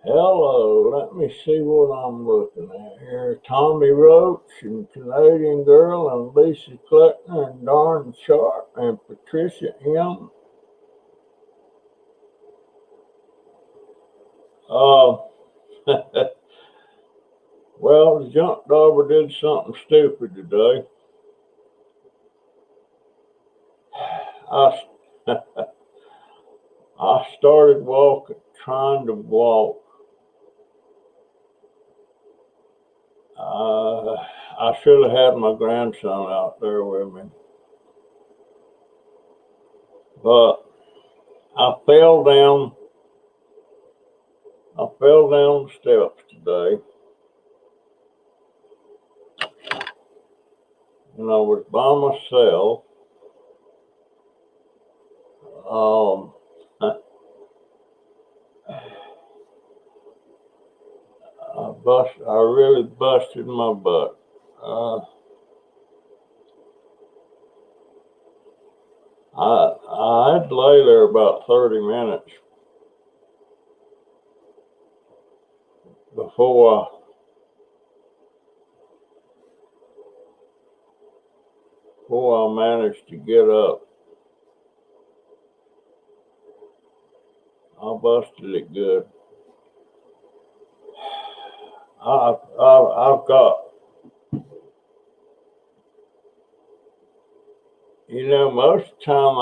Hello, let me see what I'm looking at here. Tommy Roach and Canadian Girl and Lisa Kleckner and Darn Sharp and Patricia M. Uh, well, the junk Dobber did something stupid today. I, I started walking, trying to walk. Uh, I should have had my grandson out there with me, but I fell down. I fell down the steps today, and I was by myself. Um, I really busted my butt. Uh, I had to lay there about 30 minutes before I managed to get up. I busted it good. I've got, most of the time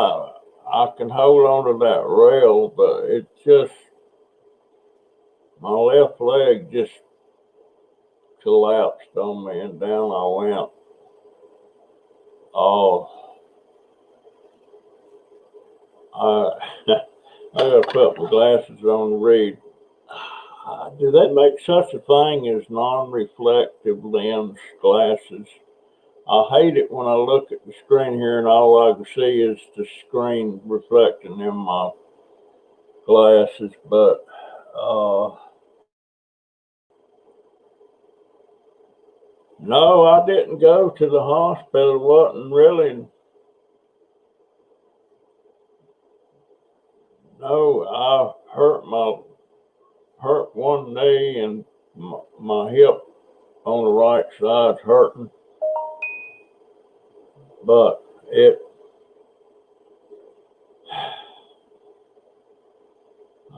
I can hold on to that rail, but it just, my left leg just collapsed on me and down I went. Oh, I, I gotta put my glasses on to read. Do they make such a thing as non-reflective lens glasses? I hate it when I look at the screen here and all I can see is the screen reflecting in my glasses. But uh, no, I didn't go to the hospital. Wasn't really. No, I hurt one knee and my hip on the right side's hurting, but it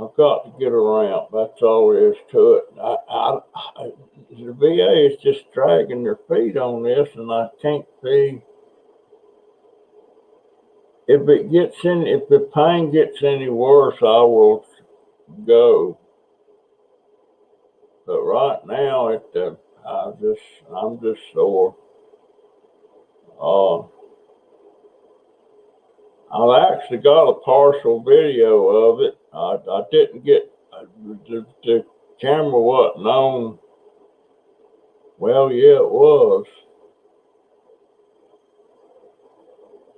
I've got to get a ramp. That's all there is to it. The VA is just dragging their feet on this, and I can't see if the pain gets any worse, I will go. But right now, I'm just sore. Uh, I've actually got a partial video of it. I didn't get the camera wasn't on. Well, yeah, it was.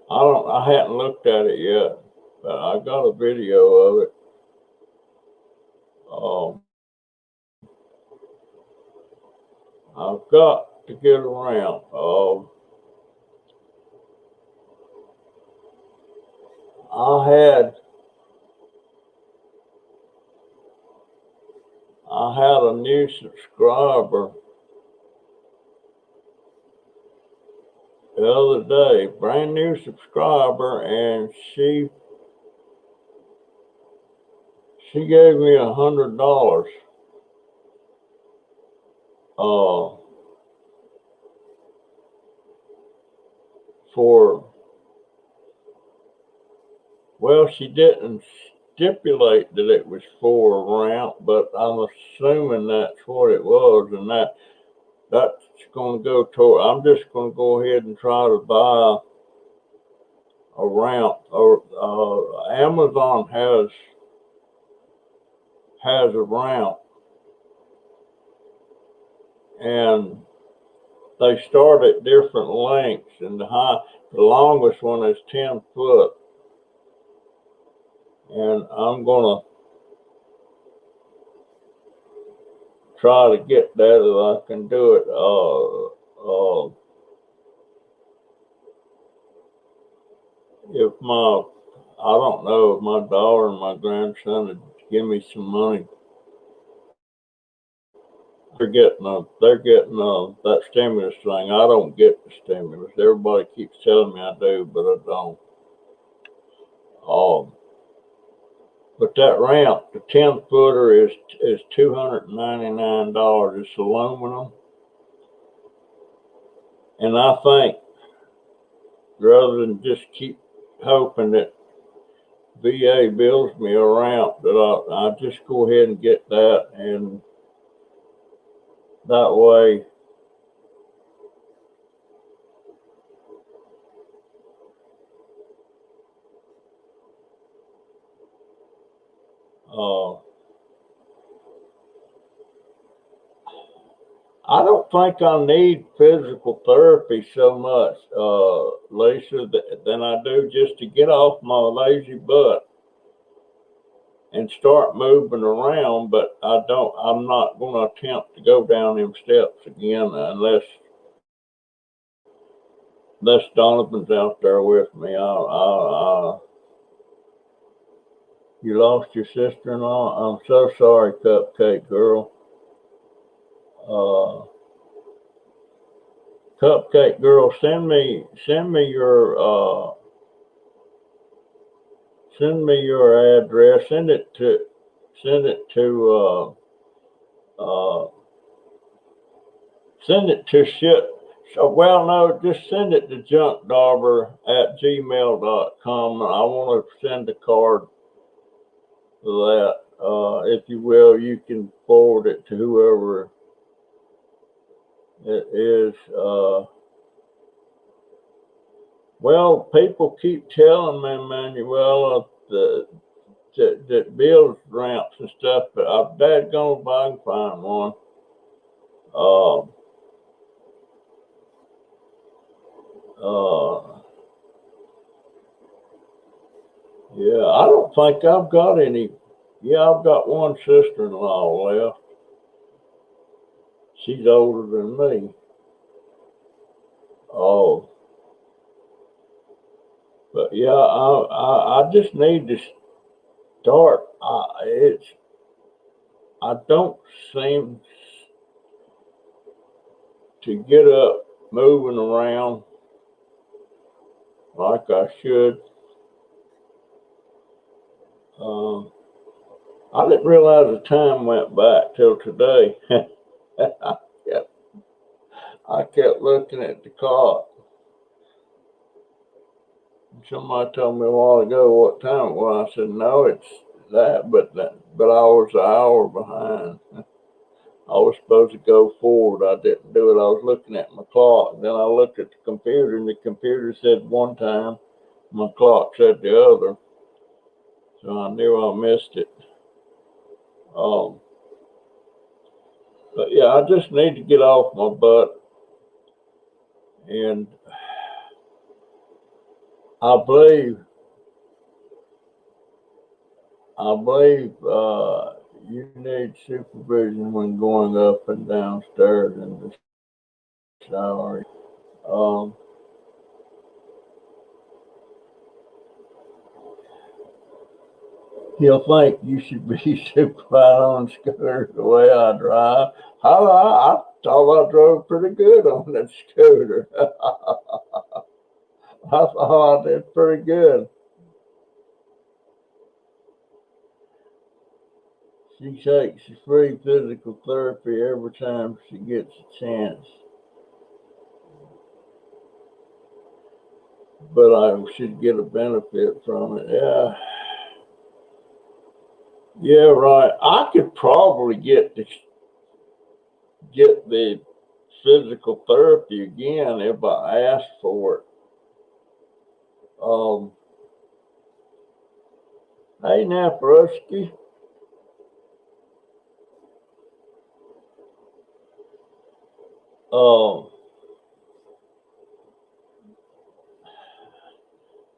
I hadn't looked at it yet, but I got a video of it. Um, I've got to get around. I had a new subscriber the other day, brand new subscriber, and she gave me $100 uh, for. Well, she didn't stipulate that it was for a ramp, but I'm assuming that's what it was, and that's going to go toward. I'm just going to go ahead and try to buy a ramp. Or Amazon has a ramp, and they start at different lengths, and the longest one is 10 foot, and I'm gonna try to get that if I can do it. If my I don't know if my daughter and my grandson would give me some money they're getting that stimulus thing. I don't get the stimulus. Everybody keeps telling me I do, but I don't. Um, but that ramp, the 10-footer is $299. It's aluminum, and I think rather than just keep hoping that VA builds me a ramp, that I just go ahead and get that, and that way. Uh, I don't think I need physical therapy so much, Lisa, than I do just to get off my lazy butt and start moving around. But I'm not going to attempt to go down them steps again unless Donovan's out there with me. You lost your sister-in-law? I'm so sorry, Cupcake Girl. Cupcake Girl, send me your address. Send it to shit. So, well, no, just send it to junkdobber@gmail.com. I want to send a card for that. If you will, you can forward it to whoever it is. Well, people keep telling me, Manuela, that builds ramps and stuff, but I'm dadgone if I can find one. Yeah, I don't think I've got any. Yeah, I've got one sister-in-law left. She's older than me. Oh, but yeah, I just need to start. I don't seem to get up moving around like I should. I didn't realize the time went back till today. I kept looking at the clock. Somebody told me a while ago what time it was. I said, no, it's that, but I was an hour behind. I was supposed to go forward. I didn't do it. I was looking at my clock. Then I looked at the computer, and the computer said one time, my clock said the other. So I knew I missed it. But yeah, I just need to get off my butt, and I believe you need supervision when going up and downstairs in the shower. Um, He'll think you should be supervised on a scooter the way I drive. I thought I drove pretty good on that scooter. I thought I did pretty good. She takes free physical therapy every time she gets a chance. But I should get a benefit from it. Yeah. Yeah, right. I could probably get the physical therapy again if I asked for it. Hey, Naparuski.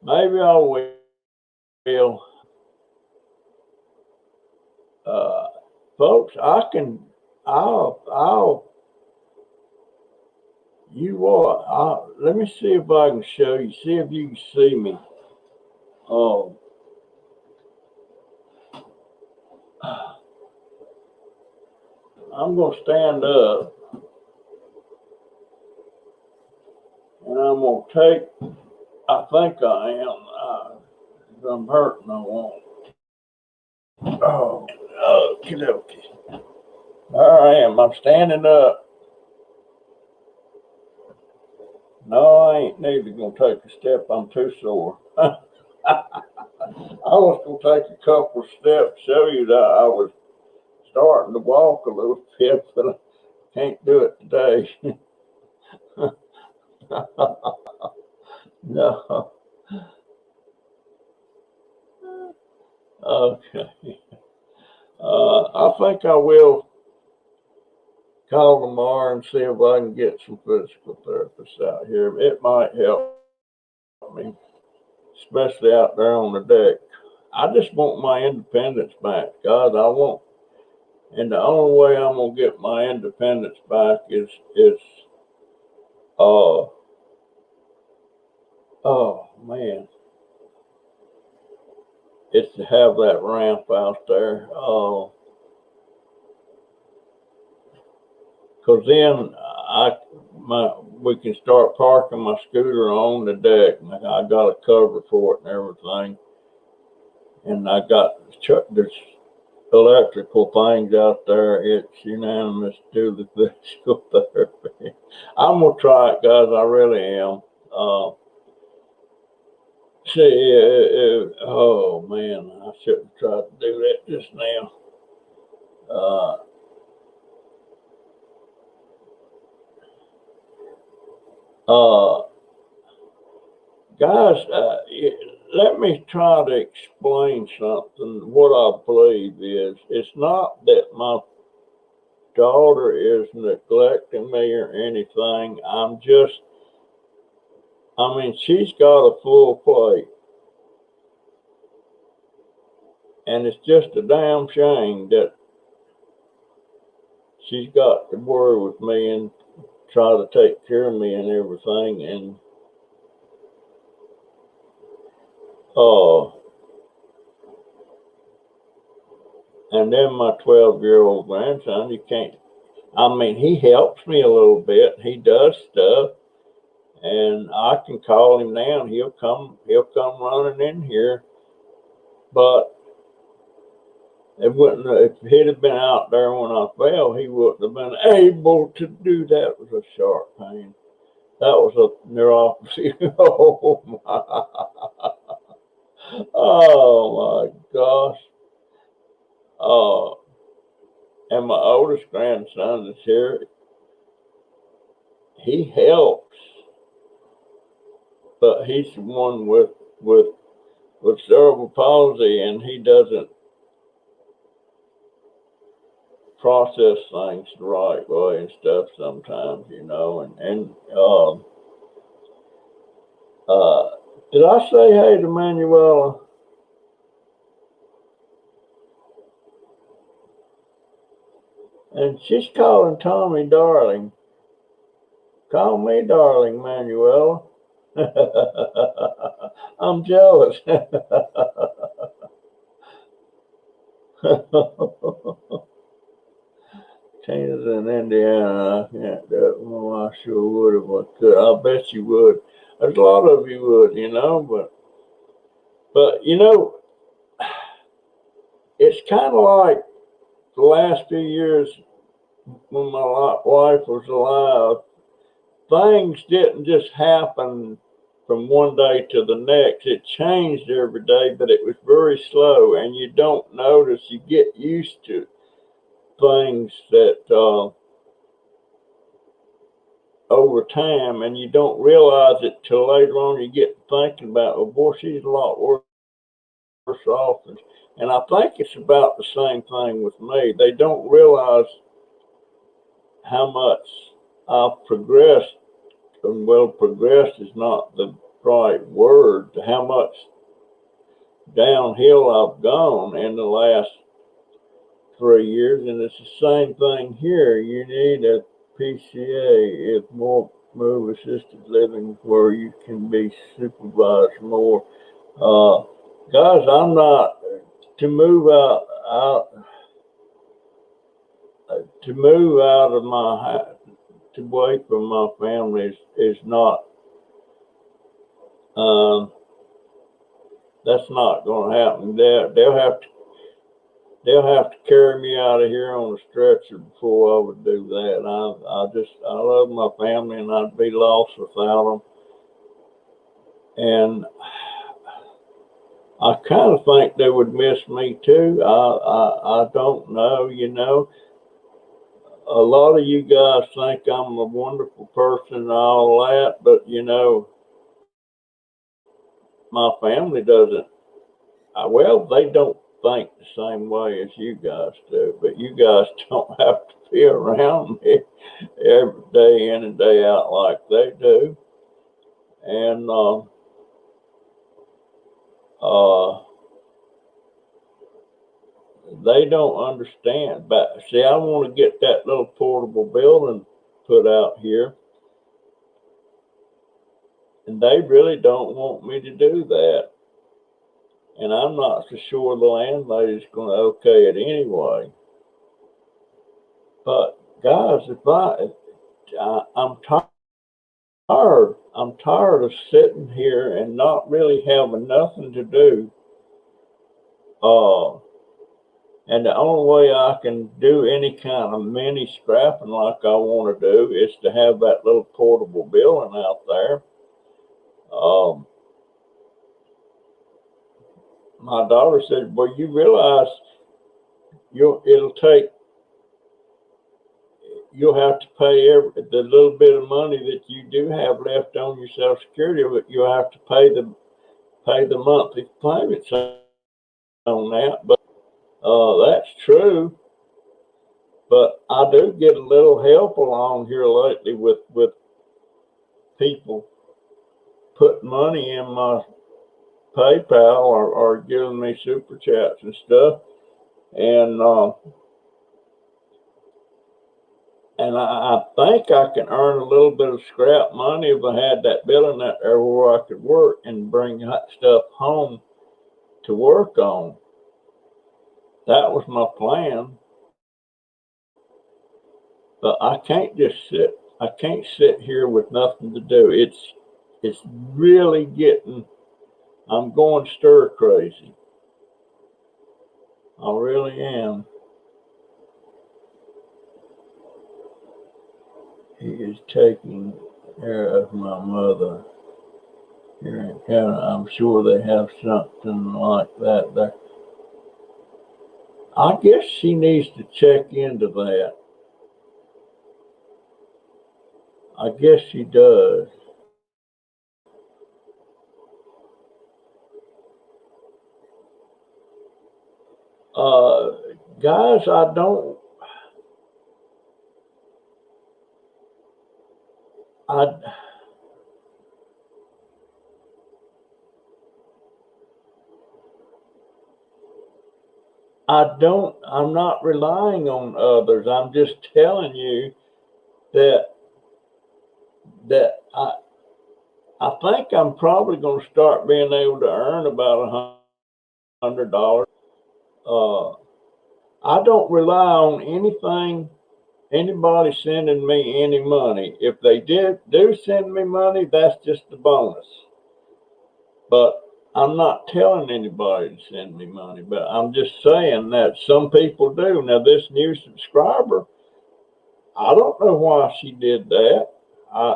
Maybe I will. Uh, Folks, I'll, you what? Let me see if I can show you. See if you can see me. Um, I'm going to stand up and I'm going to take, I think I am. If I'm hurting, I won't. Oh, okie dokie. There I am. I'm standing up. No, I ain't neither going to take a step. I'm too sore. I was going to take a couple of steps, show you that I was starting to walk a little bit, but I can't do it today. No. Okay. I think I will call tomorrow and see if I can get some physical therapists out here. It might help me, especially out there on the deck. I just want my independence back, God. I want, and the only way I'm gonna get my independence back is uh oh man, it's to have that ramp out there. Cause then we can start parking my scooter on the deck. I got a cover for it and everything, and I got there's electrical things out there. It's unanimous to do the physical therapy. I'm gonna try it, guys. I really am. Oh man, I should have tried to do that just now. Uh, uh, Guys, let me try to explain something. What I believe is, it's not that my daughter is neglecting me or anything. I mean, she's got a full plate. And it's just a damn shame that she's got to worry with me and try to take care of me and everything. Uh, and then my 12-year-old grandson, you can't, I mean, he helps me a little bit. He does stuff. And I can call him now and he'll come running in here. But it wouldn't, if he'd have been out there when I fell, he wouldn't have been able to do that. It was a sharp pain. That was a neuropathy. Oh my, oh my gosh. And my oldest grandson is here. He helps, but he's the one with cerebral palsy, and he doesn't process things the right way and stuff sometimes, uh, did I say hey to Manuela? And she's calling Tommy darling. Call me darling, Manuela. I'm jealous. Tina's in Indiana. I can't do it. Well, I sure would if I could. I bet you would. There's a lot of you would, but it's kind of like the last few years when my wife was alive. Things didn't just happen from one day to the next. It changed every day, but it was very slow, and you don't notice. You get used to things that over time, and you don't realize it till later on. You get thinking about, oh boy, she's a lot worse off, and I think it's about the same thing with me. They don't realize how much I've progressed. And well, progressed is not the right word. How much downhill I've gone in the last 3 years, and it's the same thing here. You need a PCA, it's more move assisted living, where you can be supervised more. Guys, I'm not to move out. to move out of my house, to away from my family is not. Um, that's not going to happen. They'll have to carry me out of here on a stretcher before I would do that. I love my family, and I'd be lost without them. And I kind of think they would miss me too. I don't know. You know, a lot of you guys think I'm a wonderful person and all that, but you know, my family doesn't. Well, they don't think the same way as you guys do, but you guys don't have to be around me every day in and day out like they do. And uh, they don't understand. But see, I want to get that little portable building put out here, and they really don't want me to do that. And I'm not so sure the landlady's going to okay it anyway. But guys, I'm tired. I'm tired of sitting here and not really having nothing to do. Uh, and the only way I can do any kind of mini scrapping like I want to do is to have that little portable building out there. Um, my daughter said, "Well, you realize you'll have to pay the little bit of money that you do have left on your Social Security, but you'll have to pay the monthly payments on that." But that's true. But I do get a little help along here lately with people putting money in my PayPal or giving me super chats and stuff. And I think I can earn a little bit of scrap money if I had that building out there where I could work and bring that stuff home to work on. That was my plan. But I can't just sit. I can't sit here with nothing to do. It's really getting. I'm going stir crazy. I really am. He is taking care of my mother here in Canada. I'm sure they have something like that there. I guess she needs to check into that. I guess she does. Uh, guys, I, I'm not relying on others. I'm just telling you that that I think I'm probably going to start being able to earn about $100. Uh, I don't rely on anybody sending me any money. If they do send me money, that's just a bonus. But I'm not telling anybody to send me money. But I'm just saying that some people do. Now, this new subscriber, I don't know why she did that.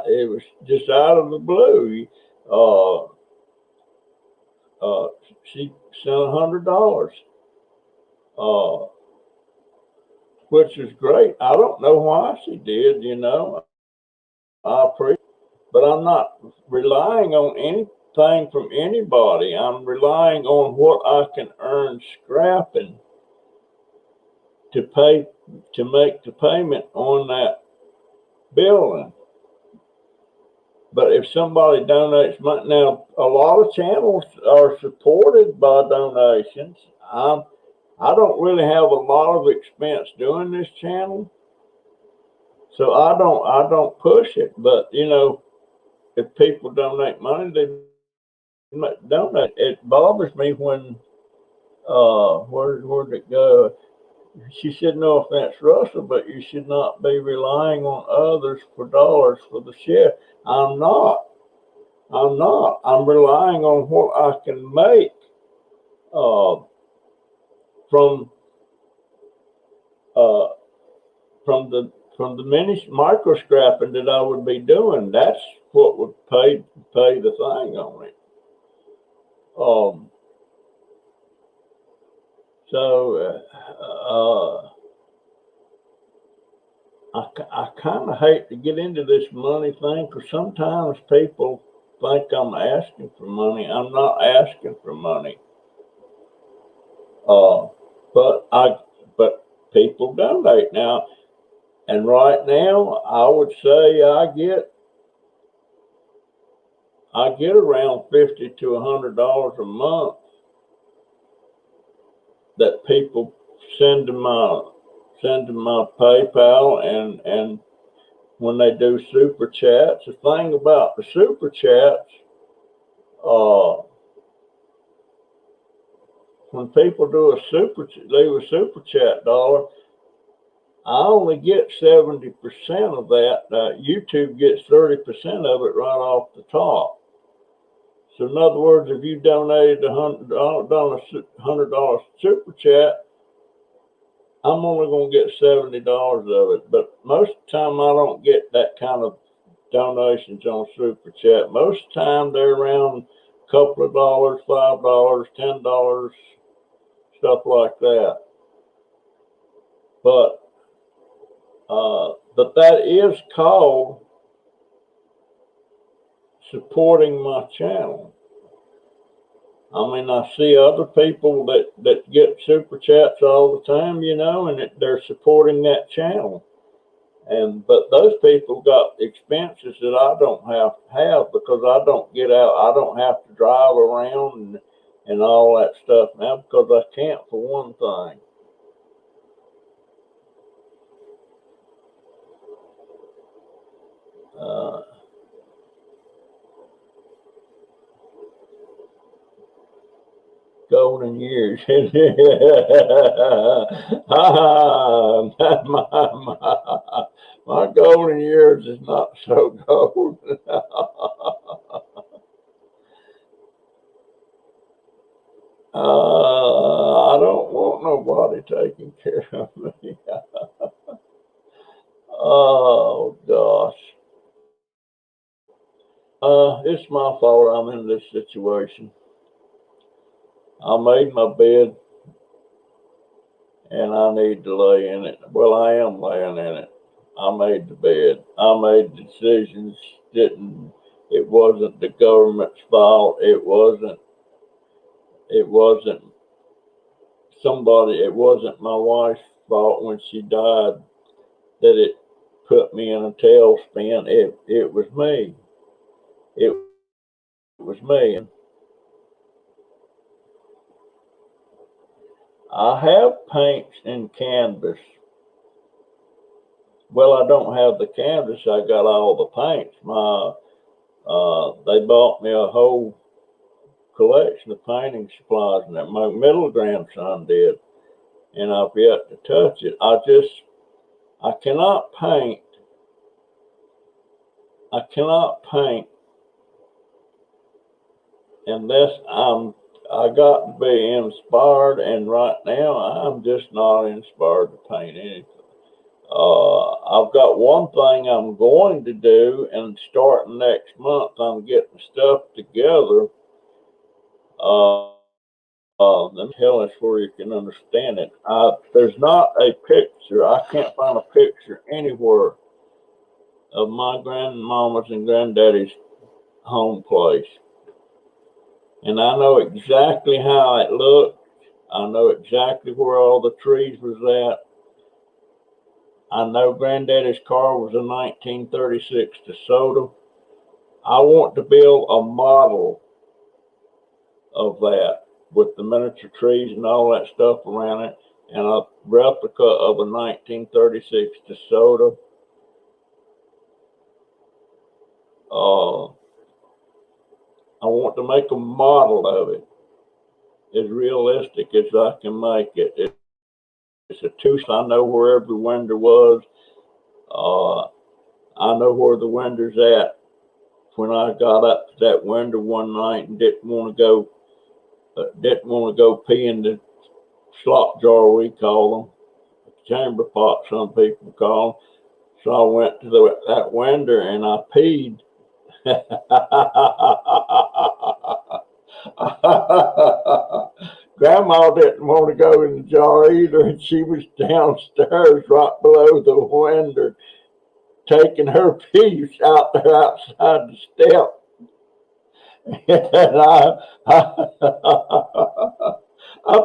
It was just out of the blue. Uh, uh, she sent $100, uh, which is great. I don't know why she did. You know, I appreciate, but I'm not relying on anything from anybody. I'm relying on what I can earn scrapping to pay to make the payment on that building. But if somebody donates money, now a lot of channels are supported by donations. I don't really have a lot of expense doing this channel, so I don't push it. But you know, if people donate money, they donate. It bothers me when where did it go? She said, no offense, Russell, but you should not be relying on others for dollars for the shed. I'm not. I'm not. I'm relying on what I can make uh, from uh, from the mini micro scrapping that I would be doing. That's what would pay the thing on it. Um, so I kind of hate to get into this money thing because sometimes people think I'm asking for money. I'm not asking for money. Uh, but people donate now, and right now I would say I get around $50 to $100 a month that people send to my PayPal, and when they do super chats. The thing about the super chats, uh, when people do leave a super chat dollar, I only get 70% of that. YouTube gets 30% of it right off the top. So in other words, if you donated $100 super chat, I'm only going to get $70 of it. But most of the time, I don't get that kind of donations on super chat. Most of the time, they're around a couple of dollars, $5, $10, stuff like that. But that is called supporting my channel. I mean, I see other people that get super chats all the time, and they're supporting that channel. But those people got expenses that I don't have because I don't get out. I don't have to drive around and all that stuff now because I can't, for one thing. Uh, Golden years. My golden years is not so golden. I don't want nobody taking care of me. Oh gosh. It's my fault I'm in this situation. I made my bed and I need to lay in it. Well, I am laying in it. I made the bed. I made the decisions. Didn't It wasn't the government's fault. It wasn't somebody. It wasn't my wife's fault when she died that it put me in a tailspin. It was me. It was me. I have paints and canvas. Well, I don't have the canvas. I got all the paints. They bought me a whole collection of painting supplies, and that my middle grandson did, and I've yet to touch it. I cannot paint. I cannot paint unless I got to be inspired, and right now I'm just not inspired to paint anything. I've got one thing I'm going to do, and starting next month, I'm getting stuff together. Let me tell us where you can understand it. There's not a picture. I can't find a picture anywhere of my grandmama's and granddaddy's home place. And I know exactly how it looked. I know exactly where all the trees was at. I know granddaddy's car was a 1936 DeSoto. I want to build a model of that with the miniature trees and all that stuff around it, and a replica of a 1936 DeSoto. I want to make a model of it as realistic as I can make it. It's a two. I know where every window was. Uh, I know where the window's at. When I got up to that window one night and didn't want to go pee in the slop jar, we call them, chamber pot, some people call them. So I went to that window and I peed. Grandma didn't want to go in the jar either, and she was downstairs right below the window, taking her piece out there outside the step. And I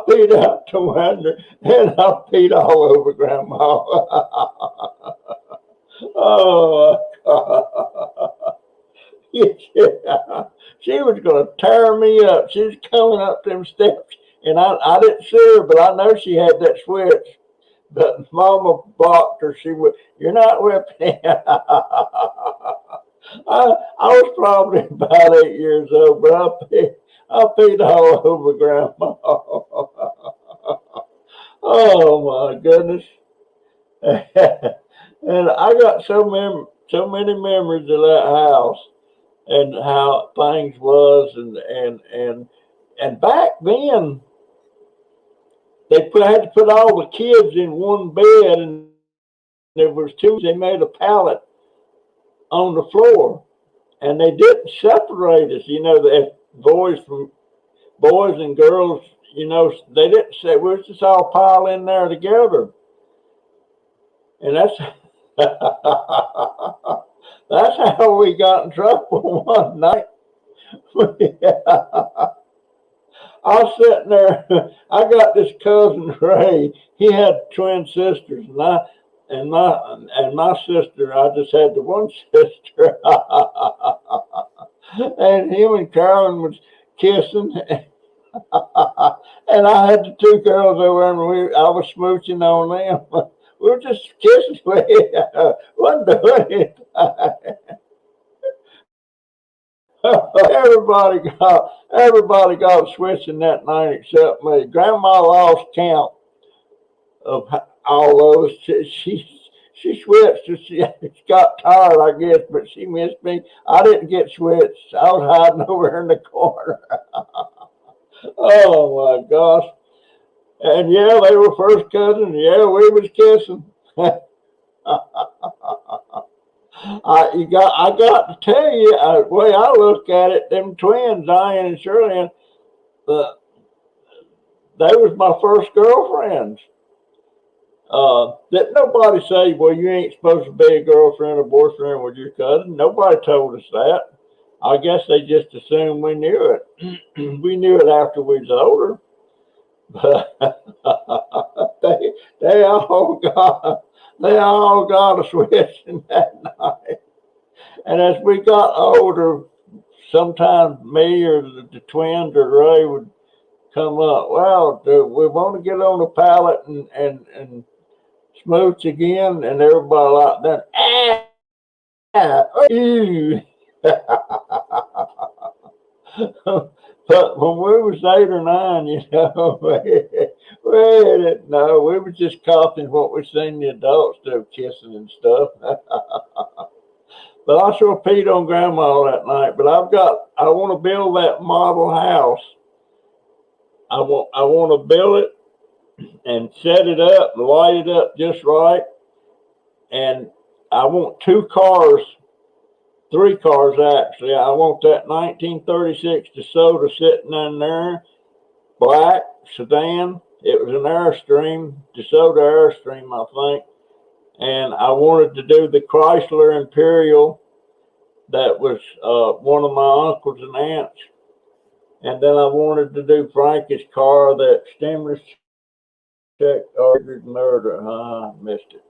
peed out the window, and I peed all over Grandma. Oh, yeah. She was going to tear me up. She was coming up them steps, and I didn't see her, but I know she had that switch. But Mama blocked her. She would, "You're not whipping." I was probably about 8 years old, but I peed all over Grandma. Oh my goodness! And I got so many memories of that house and how things was, and back then had to put all the kids in one bed, and there was two. They made a pallet on the floor, and they didn't separate us. The boys and girls. They didn't say we was just all piled in there together, and that's that's how we got in trouble one night. I was sitting there. I got this cousin Ray. He had twin sisters, and my sister. I just had the one sister, and him and Carolyn was kissing, and I had the two girls over, and I was smooching on them. We were just kissing. We wasn't doing anything. everybody got a switching that night except me. Grandma lost count of all those. She switched. She got tired, I guess, but she missed me. I didn't get switched. I was hiding over in the corner. Oh my gosh! And yeah, they were first cousins. Yeah, we was kissing. I got to tell you, the way I look at it, them twins, Diane and Shirley, they was my first girlfriends. Didn't nobody say, "Well, you ain't supposed to be a girlfriend or boyfriend with your cousin." Nobody told us that. I guess they just assumed we knew it. We knew it after we was older. But they all got a switch in that night. And as we got older, sometimes me or the twins or Ray would come up. "Well, do we want to get on the pallet and smooch again?" And everybody like that. Ew. But when we was 8 or 9, we didn't know. We were just copying what we seen the adults do, kissing and stuff. But I sure peed on Grandma that night. But I want to build that model house. I want to build it and set it up, light it up just right. And I want 3 cars actually. I want that 1936 DeSoto sitting in there, black sedan. It was an Airstream, DeSoto Airstream, I think. And I wanted to do the Chrysler Imperial that was one of my uncles and aunts. And then I wanted to do Frankie's car, that stimulus check ordered murder. I missed it.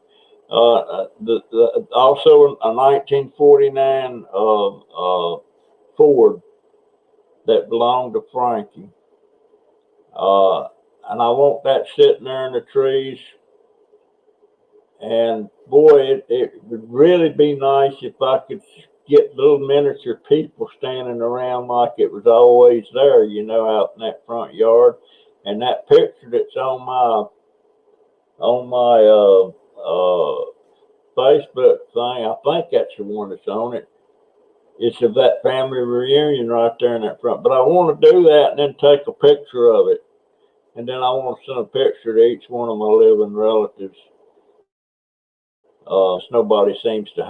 Also a 1949 Ford that belonged to Frankie. And I want that sitting there in the trees. And boy, it would really be nice if I could get little miniature people standing around like it was always there, out in that front yard. And that picture that's on on my Facebook thing. I think that's the one that's on it. It's of that family reunion right there in that front. But I want to do that and then take a picture of it. And then I want to send a picture to each one of my living relatives. Nobody seems to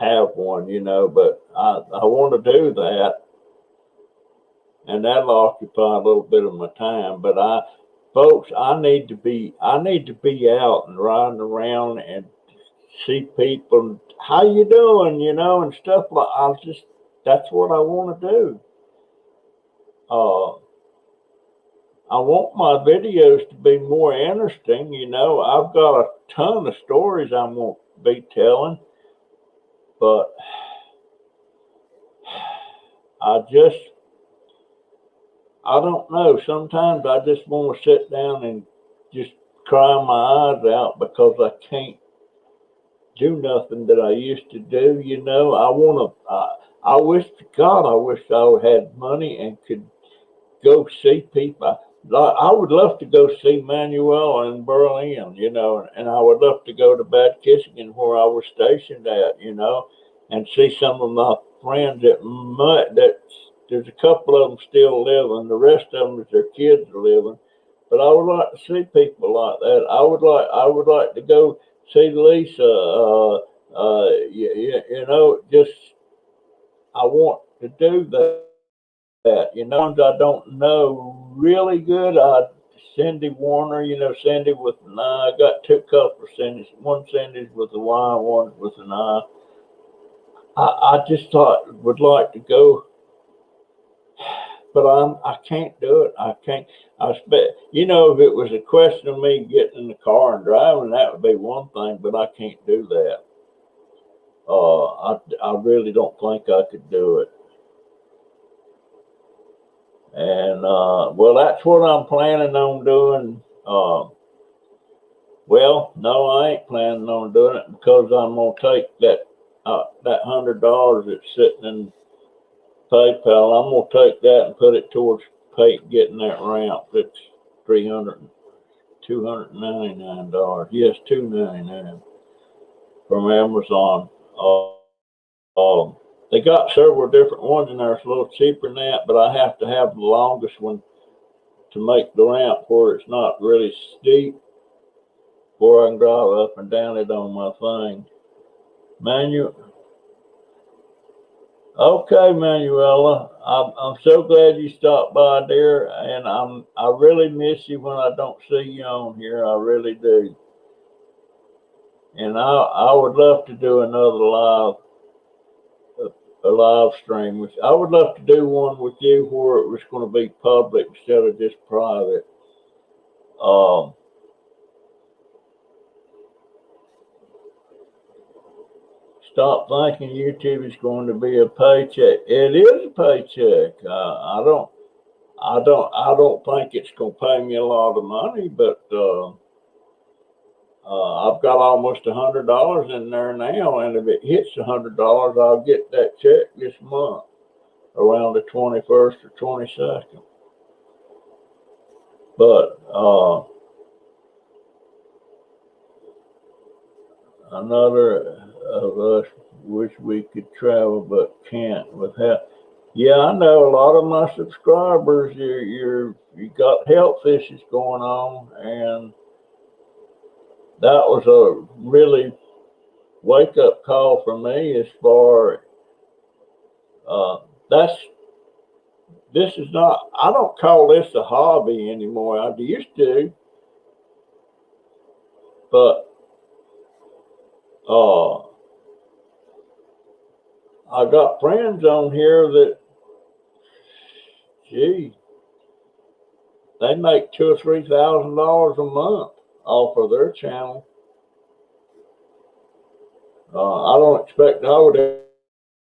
have one, you know, but I want to do that, and that'll occupy a little bit of my time. But folks, I need to be out and riding around and see people. How you doing, you know, and stuff like. That's what I want to do. Uh, I want my videos to be more interesting. You know, I've got a ton of stories I want to be telling, but I just, I don't know. Sometimes I just want to sit down and just cry my eyes out because I can't do nothing that I used to do. You know, I wish to God, I wish I had money and could go see people. I would love to go see Manuel in Berlin, you know, and I would love to go to Bad Kissingen where I was stationed at, you know, and see some of my friends that there's a couple of them still living. The rest of them is their kids are living. But I would like to see people like that. I would like to go see Lisa. You know, just I want to do that. You know, I don't know really good. Cindy Warner, you know, Cindy with an I. I got two couple of Cindy's. One Cindy's with a Y, one with an I. I just thought would like to go, but I can't do it. I can't. I expect, you know, if it was a question of me getting in the car and driving, that would be one thing, but I can't do that. I really don't think I could do it. And well, that's what I'm planning on doing. Well, no, I ain't planning on doing it because I'm gonna take that $100 that's sitting in PayPal. I'm gonna take that and put it towards getting that ramp. It's 300, $299. Yes, $299 from Amazon. Um, they got several different ones in there. It's a little cheaper than that, but I have to have the longest one to make the ramp where it's not really steep, where I can drive up and down it on my thing. Manual. Okay, Manuela. I'm so glad you stopped by, dear, and I really miss you when I don't see you on here. I really do, and I would love to do another a live stream with. I would love to do one with you where it was going to be public instead of just private. Um, Stop thinking YouTube is going to be a paycheck. It is a paycheck. I don't think it's going to pay me a lot of money, but I've got almost $100 in there now, and if it hits $100, I'll get that check this month around the 21st or 22nd. But another of us wish we could travel but can't without. Yeah, I know a lot of my subscribers. You got health issues going on, and that was a really wake up call for me. As far that's this is not. I don't call this a hobby anymore. I used to, but uh, I got friends on here that, gee, they make $2 or $3,000 a month off of their channel. I don't expect I would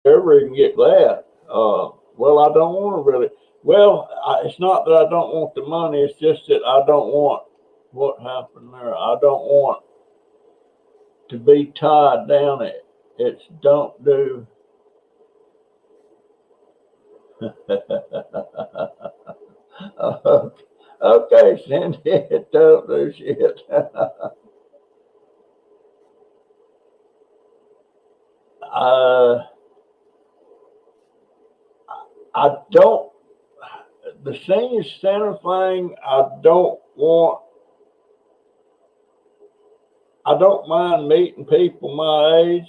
ever even get that. Well, I don't want to really. Well, it's not that I don't want the money. It's just that I don't want what happened there. I don't want to be tied down. It's don't do. Okay, Cindy, don't do shit. uh, I don't. The senior center thing, I don't want. I don't mind meeting people my age,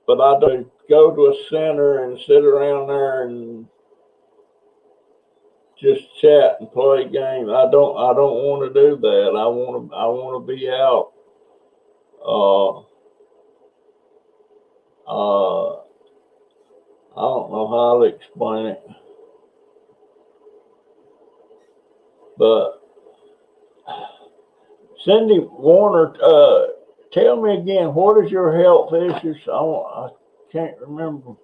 but I don't go to a center and sit around there and just chat and play games. I don't want to do that. I want to be out. Uh, I don't know how to explain it, but Cindy Warner, tell me again, what is your health issues? I can't remember.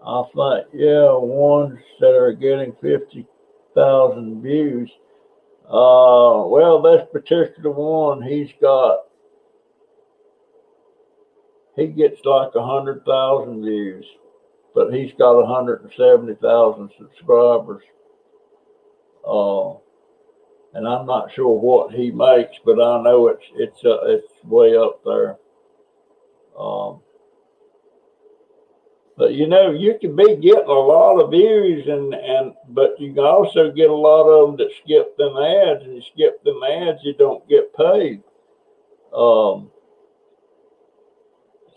I think, yeah, ones that are getting 50,000 views. Well, this particular one, he gets like 100,000 views, but he's got 170,000 subscribers. Uh, and I'm not sure what he makes, but I know it's way up there. Um, but you can be getting a lot of views, and but you can also get a lot of them that skip them ads, and you skip them ads, you don't get paid. Um,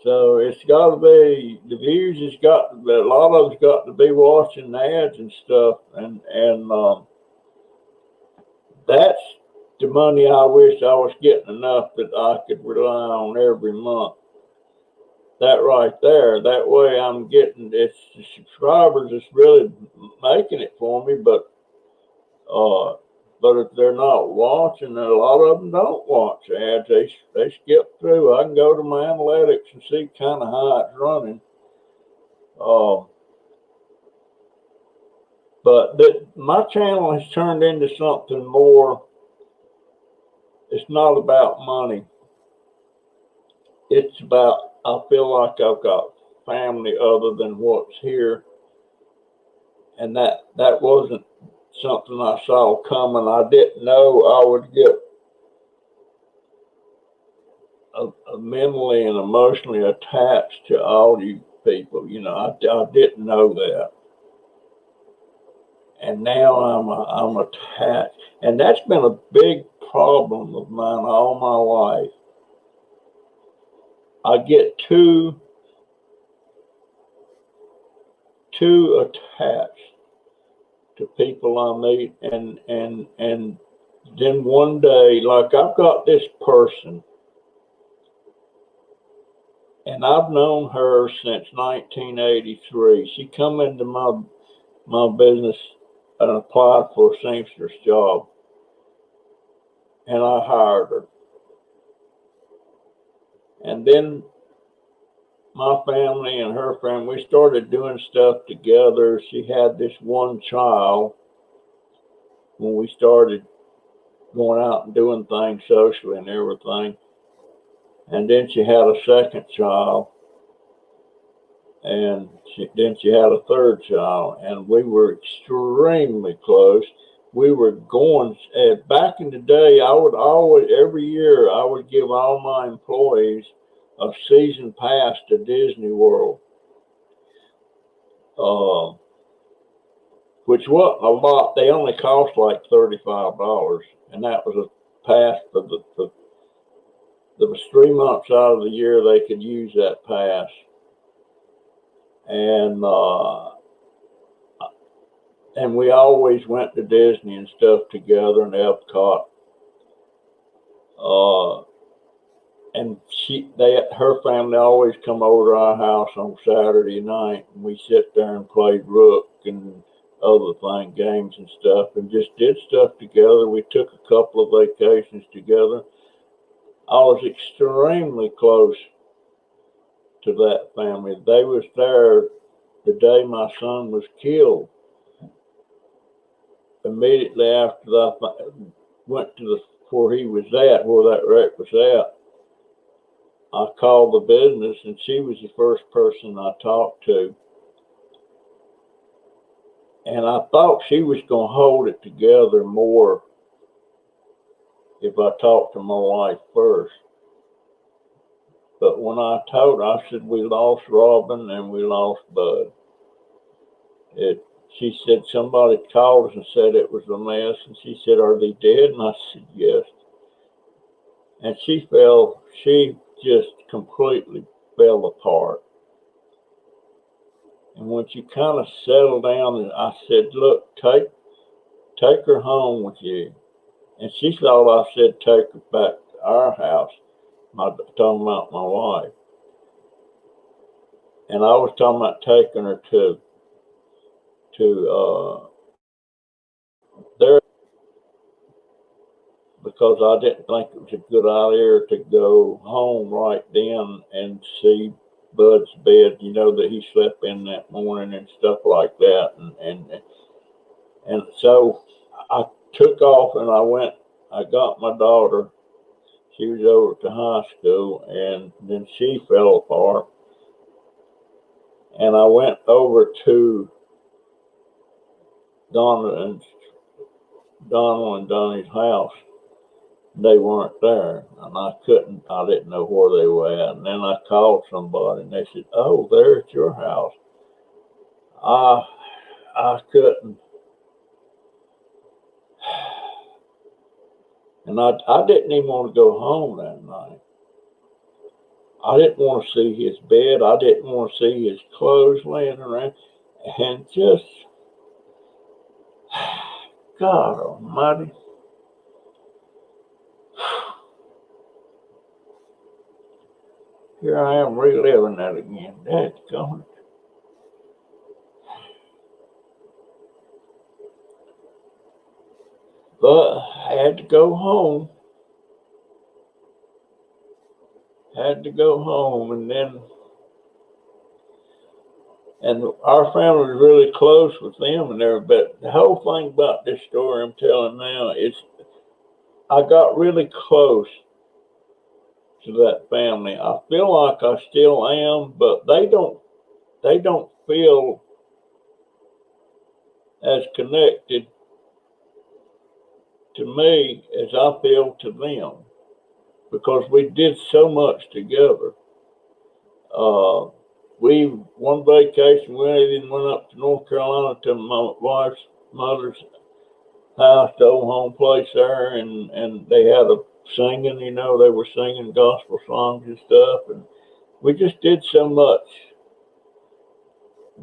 so it's got to be the views. It's got a lot of it's got to be watching the ads and stuff, and that's the money I wish I was getting enough that I could rely on every month. That right there. That way I'm getting it's the subscribers that's really making it for me, uh but if they're not watching, a lot of them don't watch ads. They skip through. I can go to my analytics and see kind of how it's running. Uh, but my channel has turned into something more. It's not about money. It's about I feel like I've got family other than what's here, and that wasn't something I saw coming. I didn't know I would get mentally and emotionally attached to all you people. I didn't know that, and now I'm attached, and that's been a big problem of mine all my life. I get too attached to people I meet, and then one day, like I've got this person, and I've known her since 1983. She come into my business and applied for a seamstress job, and I hired her. And then my family and her family, we started doing stuff together. She had this one child when we started going out and doing things socially and everything. And then she had a second child, and then she had a third child, and we were extremely close. We were going back in the day. I would always every year I would give all my employees a season pass to Disney World, uh, which wasn't a lot. They only cost like $35, and that was a pass for there was 3 months out of the year they could use that pass, and we always went to Disney and stuff together and Epcot. Uh, and her family always come over to our house on Saturday night, and we sit there and played rook and other games and stuff, and just did stuff together. We took a couple of vacations together. I was extremely close to that family. They was there the day my son was killed. Immediately after I went to where he was at, where that wreck was at, I called the business, and she was the first person I talked to. And I thought she was going to hold it together more if I talked to my wife first. But when I told her, I said, we lost Robin and we lost Bud. She said somebody called us and said it was a mess. And she said, are they dead? And I said, yes. And she just completely fell apart. And when she kind of settled down, I said, look, take her home with you. And she thought I said take her back to our house. Talking about my wife. And I was talking about taking her to there, because I didn't think it was a good idea to go home right then and see Bud's bed, that he slept in that morning and stuff like that. And so I took off and I got my daughter. She was over to high school, and then she fell apart. And I went over to Donald and Donnie's house. They weren't there, and I didn't know where they were at. And then I called somebody, and they said, oh, they're at your house. I couldn't. And I didn't even want to go home that night. I didn't want to see his bed. I didn't want to see his clothes laying around. And just, God almighty. Here I am reliving that again. That's going. But I had to go home. And our family was really close with them and everything. But the whole thing about this story I'm telling now is I got really close to that family. I feel like I still am, but they don't feel as connected to me as I feel to them, because we did so much together. One vacation we even went up to North Carolina to my wife's mother's house, the old home place there, and they had a singing, they were singing gospel songs and stuff, and we just did so much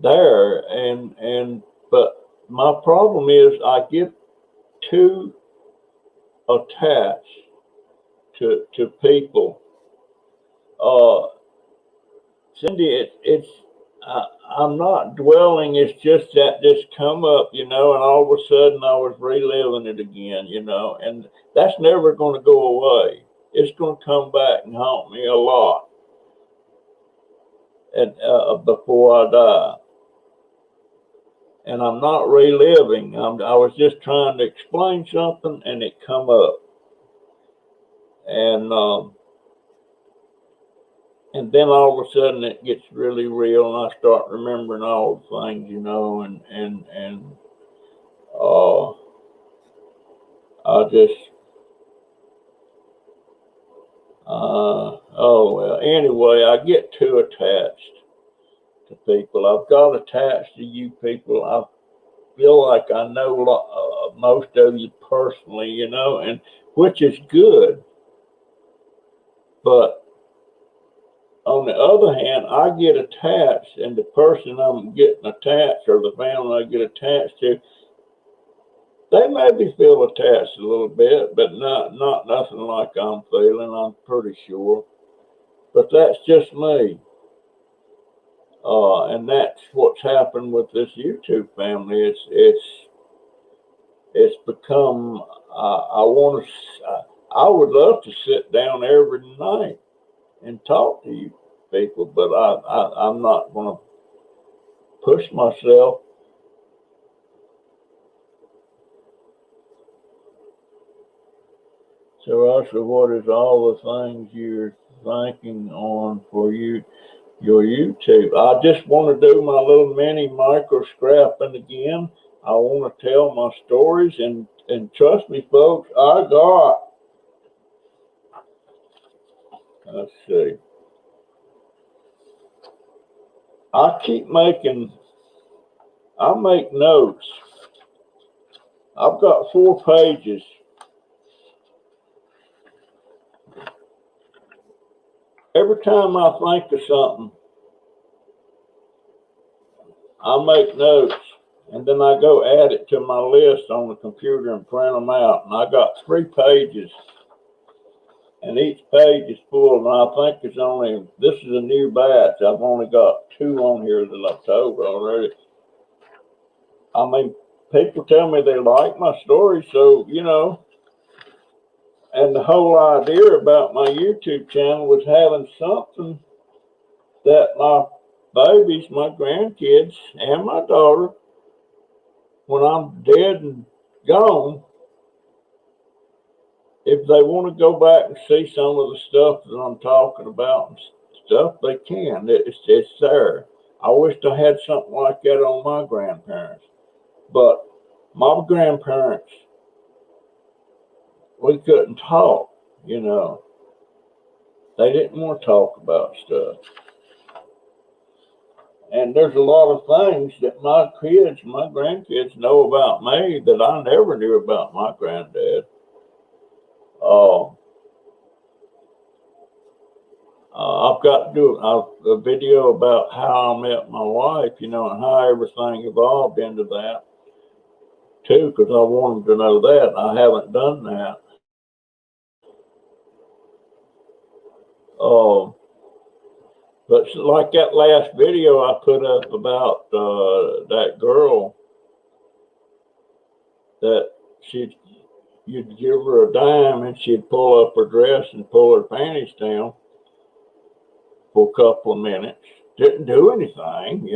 there. But my problem is I get too attached to people. Cindy, I'm not dwelling. It's just that just come up, and all of a sudden I was reliving it again, and that's never going to go away. It's going to come back and haunt me a lot, and before I die. And I'm not reliving. I was just trying to explain something, and it come up, and then all of a sudden it gets really real, and I start remembering all the things, and I just, oh well. Anyway, I get too attached to people. I've got attached to you people. I feel like I know most of you personally, and which is good, but on the other hand, I get attached, and the person I'm getting attached, or the family I get attached to, they maybe feel attached a little bit, but not nothing like I'm feeling, I'm pretty sure. But that's just me. And that's what's happened with this YouTube family. It's become, I would love to sit down every night and talk to you people, but I'm not going to push myself. So, Usher, what is all the things you're thinking on for your YouTube? I just want to do my little mini micro scrapping again. I want to tell my stories, and trust me, folks, let's see, I keep making, I make notes. I've got 4 pages. Every time I think of something, I make notes, and then I go add it to my list on the computer and print them out. And I got 3 pages, and each page is full. And I think this is a new batch. I've only got 2 on here that I've told already. I mean, people tell me they like my story, so, and the whole idea about my YouTube channel was having something that my babies, my grandkids, and my daughter, when I'm dead and gone, if they want to go back and see some of the stuff that I'm talking about and stuff, they can. It's there. I wished I had something like that on my grandparents. But my grandparents, we couldn't talk, They didn't want to talk about stuff. And there's a lot of things that my grandkids know about me that I never knew about my granddad. I've got to do a video about how I met my wife, and how everything evolved into that, too, because I want them to know that. I haven't done that. But like that last video I put up about that girl that you'd give her a dime and she'd pull up her dress and pull her panties down for a couple of minutes. Didn't do anything,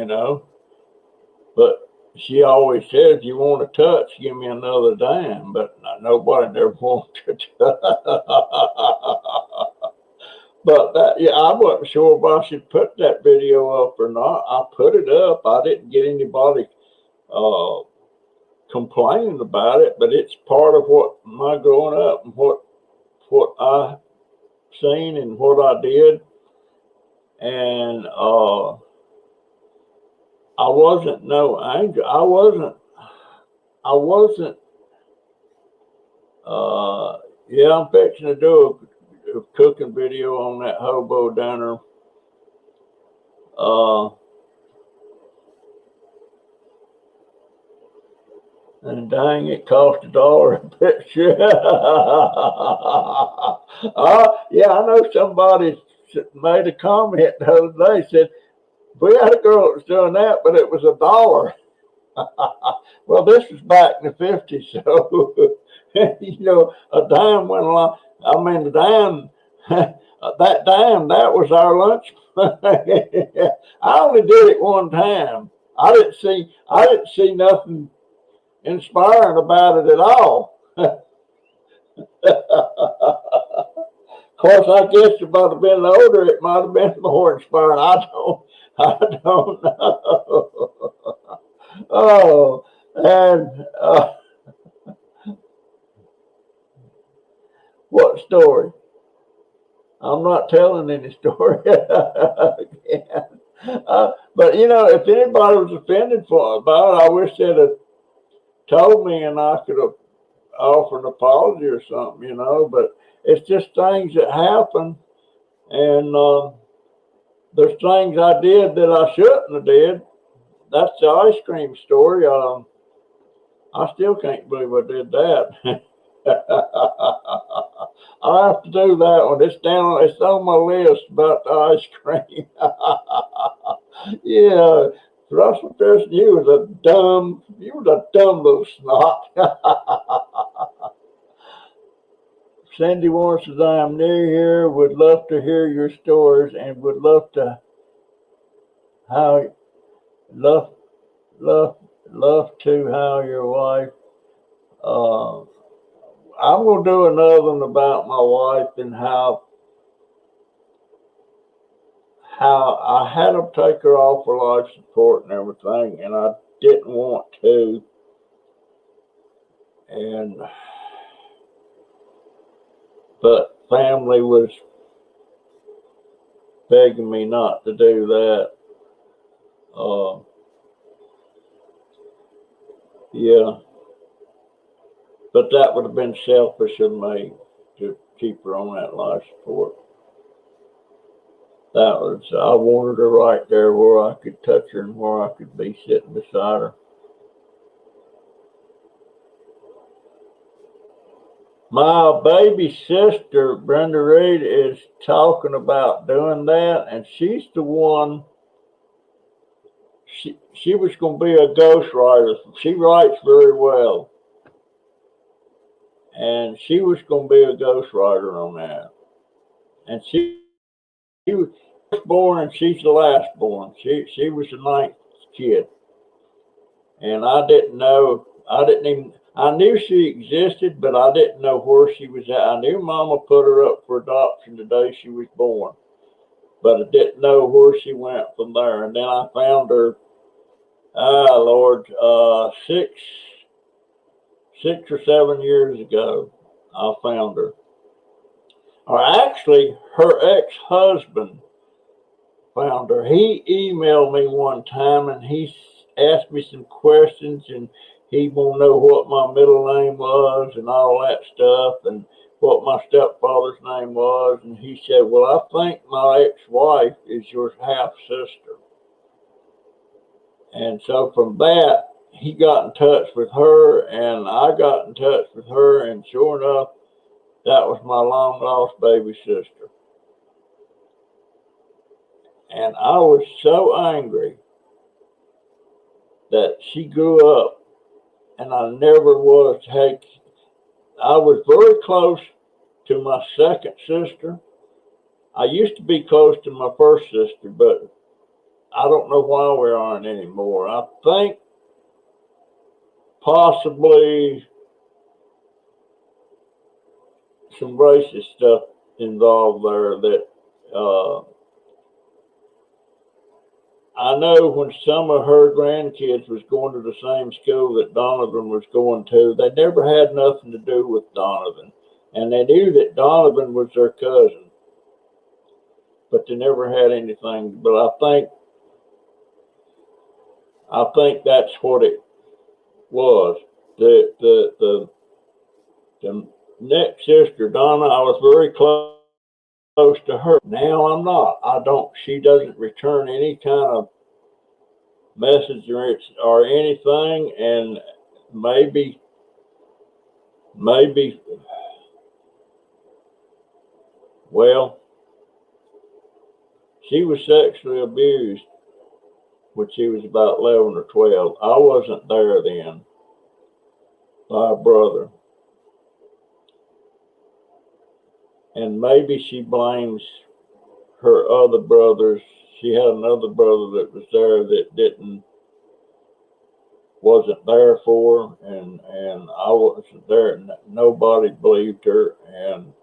but she always says, "You want a touch, give me another dime." But nobody never wanted to touch. But I wasn't sure if I should put that video up or not. I put it up. I didn't get anybody complaining about it, but it's part of what my growing up and what I seen and what I did. And I wasn't no angel. I wasn't. I'm fixing to do a cooking video on that hobo dinner. And dang, it cost $1 a picture. Yeah, I know somebody made a comment the other day, said, "We had a girl that was doing that, but it was $1." Well, this was back in the 50s, so, a dime went along. I mean, the dime, that was our lunch. I only did it one time. I didn't see nothing inspiring about it at all. Of course, I guess if I'd have been older, it might have been more inspiring. I don't know. Oh, and what story? I'm not telling any story. But if anybody was offended about it, I wish they'd have told me and I could have offered an apology or something, But it's just things that happen, and there's things I did that I shouldn't have did. That's the ice cream story. I still can't believe I did that. I'll have to do that one. It's on my list about the ice cream. Yeah, Russell Pearson, you was a dumb little snot. Cindy wants to say, "I'm new here, would love to hear your stories and would love to how love to how your wife." I'm gonna do another one about my wife and how I had to take her off for life support and everything, and I didn't want to. and but family was begging me not to do that. Uh, yeah, but that would have been selfish of me to keep her on that life support. That was, I wanted her right there where I could touch her and where I could be sitting beside her. My baby sister, Brenda Reed, is talking about doing that, and she's the one. She was going to be a ghostwriter. She writes very well, and she was going to be a ghostwriter on that. And she was first born, and she's the last born. She was the ninth kid, and I didn't know. I didn't even. I knew she existed, but I didn't know where she was at. I knew Mama put her up for adoption the day she was born, but I didn't know where she went from there. And then I found her. Lord, 6 or 7 years ago, I found her. Or actually, her ex-husband found her. He emailed me one time and he asked me some questions, and he wanted to know what my middle name was and all that stuff, and what my stepfather's name was. And he said, well, I think my ex-wife is your half-sister. And so from that, he got in touch with her, and I got in touch with her, and sure enough, that was my long lost baby sister. And I was so angry that she grew up, and I never was. I was very close to my second sister. I used to be close to my first sister, but I don't know why we aren't anymore. I think possibly some racist stuff involved there that I know when some of her grandkids was going to the same school that Donovan was going to, they never had nothing to do with Donovan. And they knew that Donovan was their cousin, but they never had anything. But I think that's what it was. The next sister, Donna, I was very close to her. Now I'm not. I don't. She doesn't return any kind of message or anything, and maybe well, she was sexually abused when she was about 11 or 12. I wasn't there then, by a brother, and maybe she blames her other brothers. She had another brother that was there that wasn't there for her, and I wasn't there. Nobody believed her, and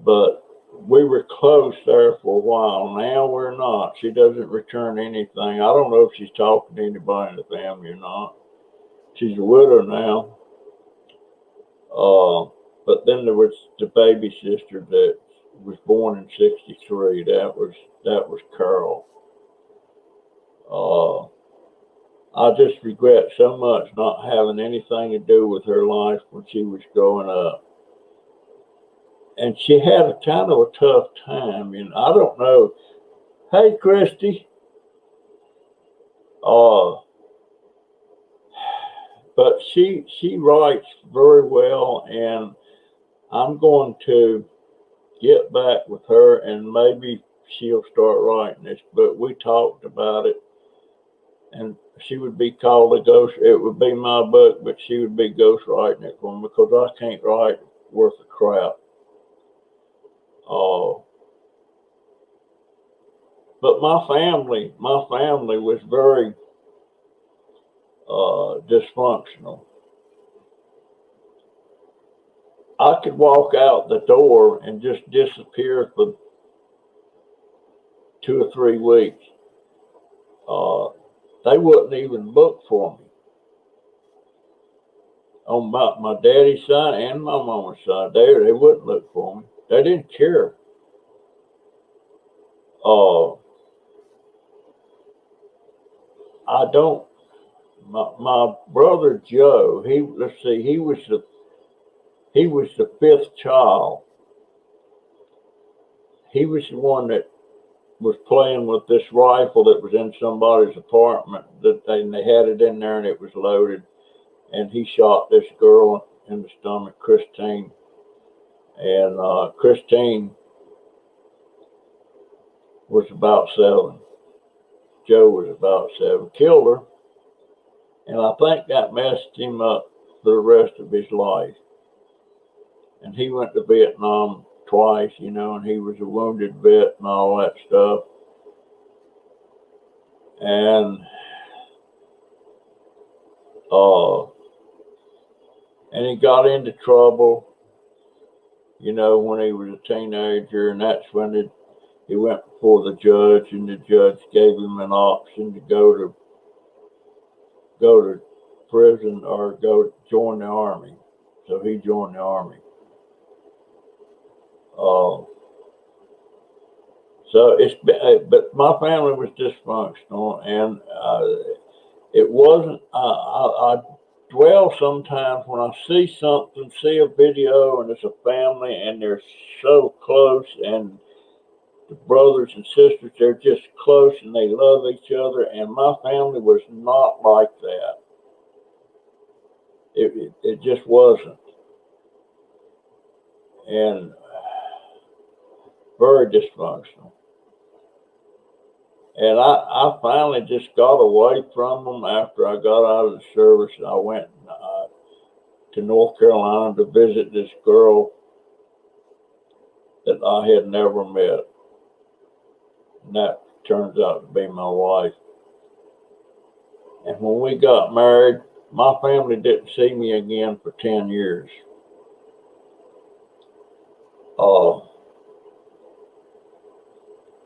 but we were close there for a while. Now we're not. She doesn't return anything. I don't know if she's talking to anybody in the family or not. She's a widow now. But then there was the baby sister that was born in '63. That was Carol. I just regret so much not having anything to do with her life when she was growing up. And she had a kind of a tough time, and I don't know. Hey, Christy. Uh, but she writes very well, and I'm going to get back with her, and maybe she'll start writing this book. We talked about it, and she would be called a ghost. It would be my book, but she would be ghost writing it for me because I can't write worth a crap. But my family was very dysfunctional. I could walk out the door and just disappear for 2 or 3 weeks. They wouldn't even look for me. on my daddy's side and my mama's side, they wouldn't look for me. They didn't care. Uh, I don't. My brother Joe, let's see, he was the fifth child. He was the one that was playing with this rifle that was in somebody's apartment. They had it in there and it was loaded. And he shot this girl in the stomach, Christine. And Christine was about 7. Joe was about 7. Killed her. And I think that messed him up for the rest of his life. And he went to Vietnam twice, and he was a wounded vet and all that stuff. And he got into trouble, when he was a teenager, and that's when he went before the judge, and the judge gave him an option to go to prison or go join the army. So he joined the army. So but my family was dysfunctional, and it wasn't. I dwell sometimes when I see something, see a video, and it's a family, and they're so close, and the brothers and sisters, they're just close, and they love each other. And my family was not like that. It just wasn't, and very dysfunctional. And I finally just got away from them after I got out of the service. I went to North Carolina to visit this girl that I had never met. And that turns out to be my wife. And when we got married, my family didn't see me again for 10 years.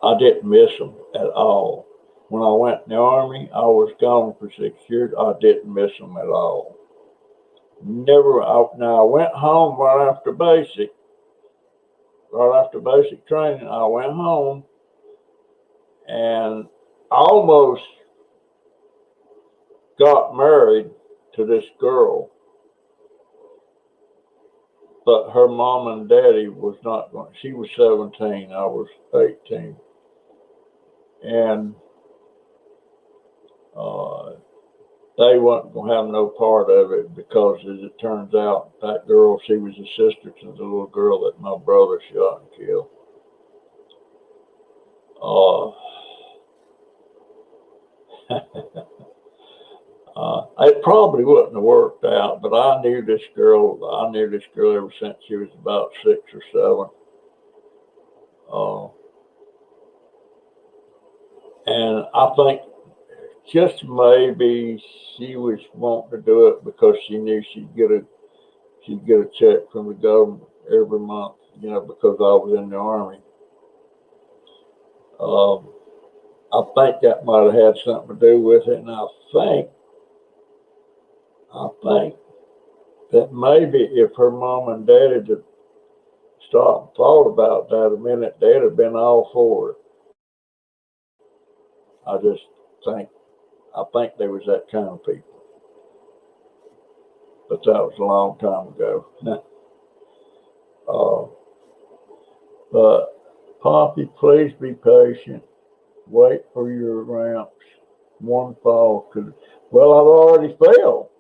I didn't miss them at all. When I went in the Army, I was gone for 6 years. I didn't miss them at all. Never. Now, I went home right after basic training. I went home and almost got married to this girl. But her mom and daddy was not going. She was 17. I was 18. And they wasn't going to have no part of it because, as it turns out, that girl, she was a sister to the little girl that my brother shot and killed. It probably wouldn't have worked out, but I knew this girl ever since she was about 6 or 7. And I think just maybe she was wanting to do it because she knew she'd get a check from the government every month, because I was in the Army. I think that might have had something to do with it, and I think that maybe if her mom and daddy had stopped and thought about that a minute, they'd have been all for it. I think they was that kind of people. But that was a long time ago. But Poppy, please be patient. Wait for your ramps. One fall well, I've already fell.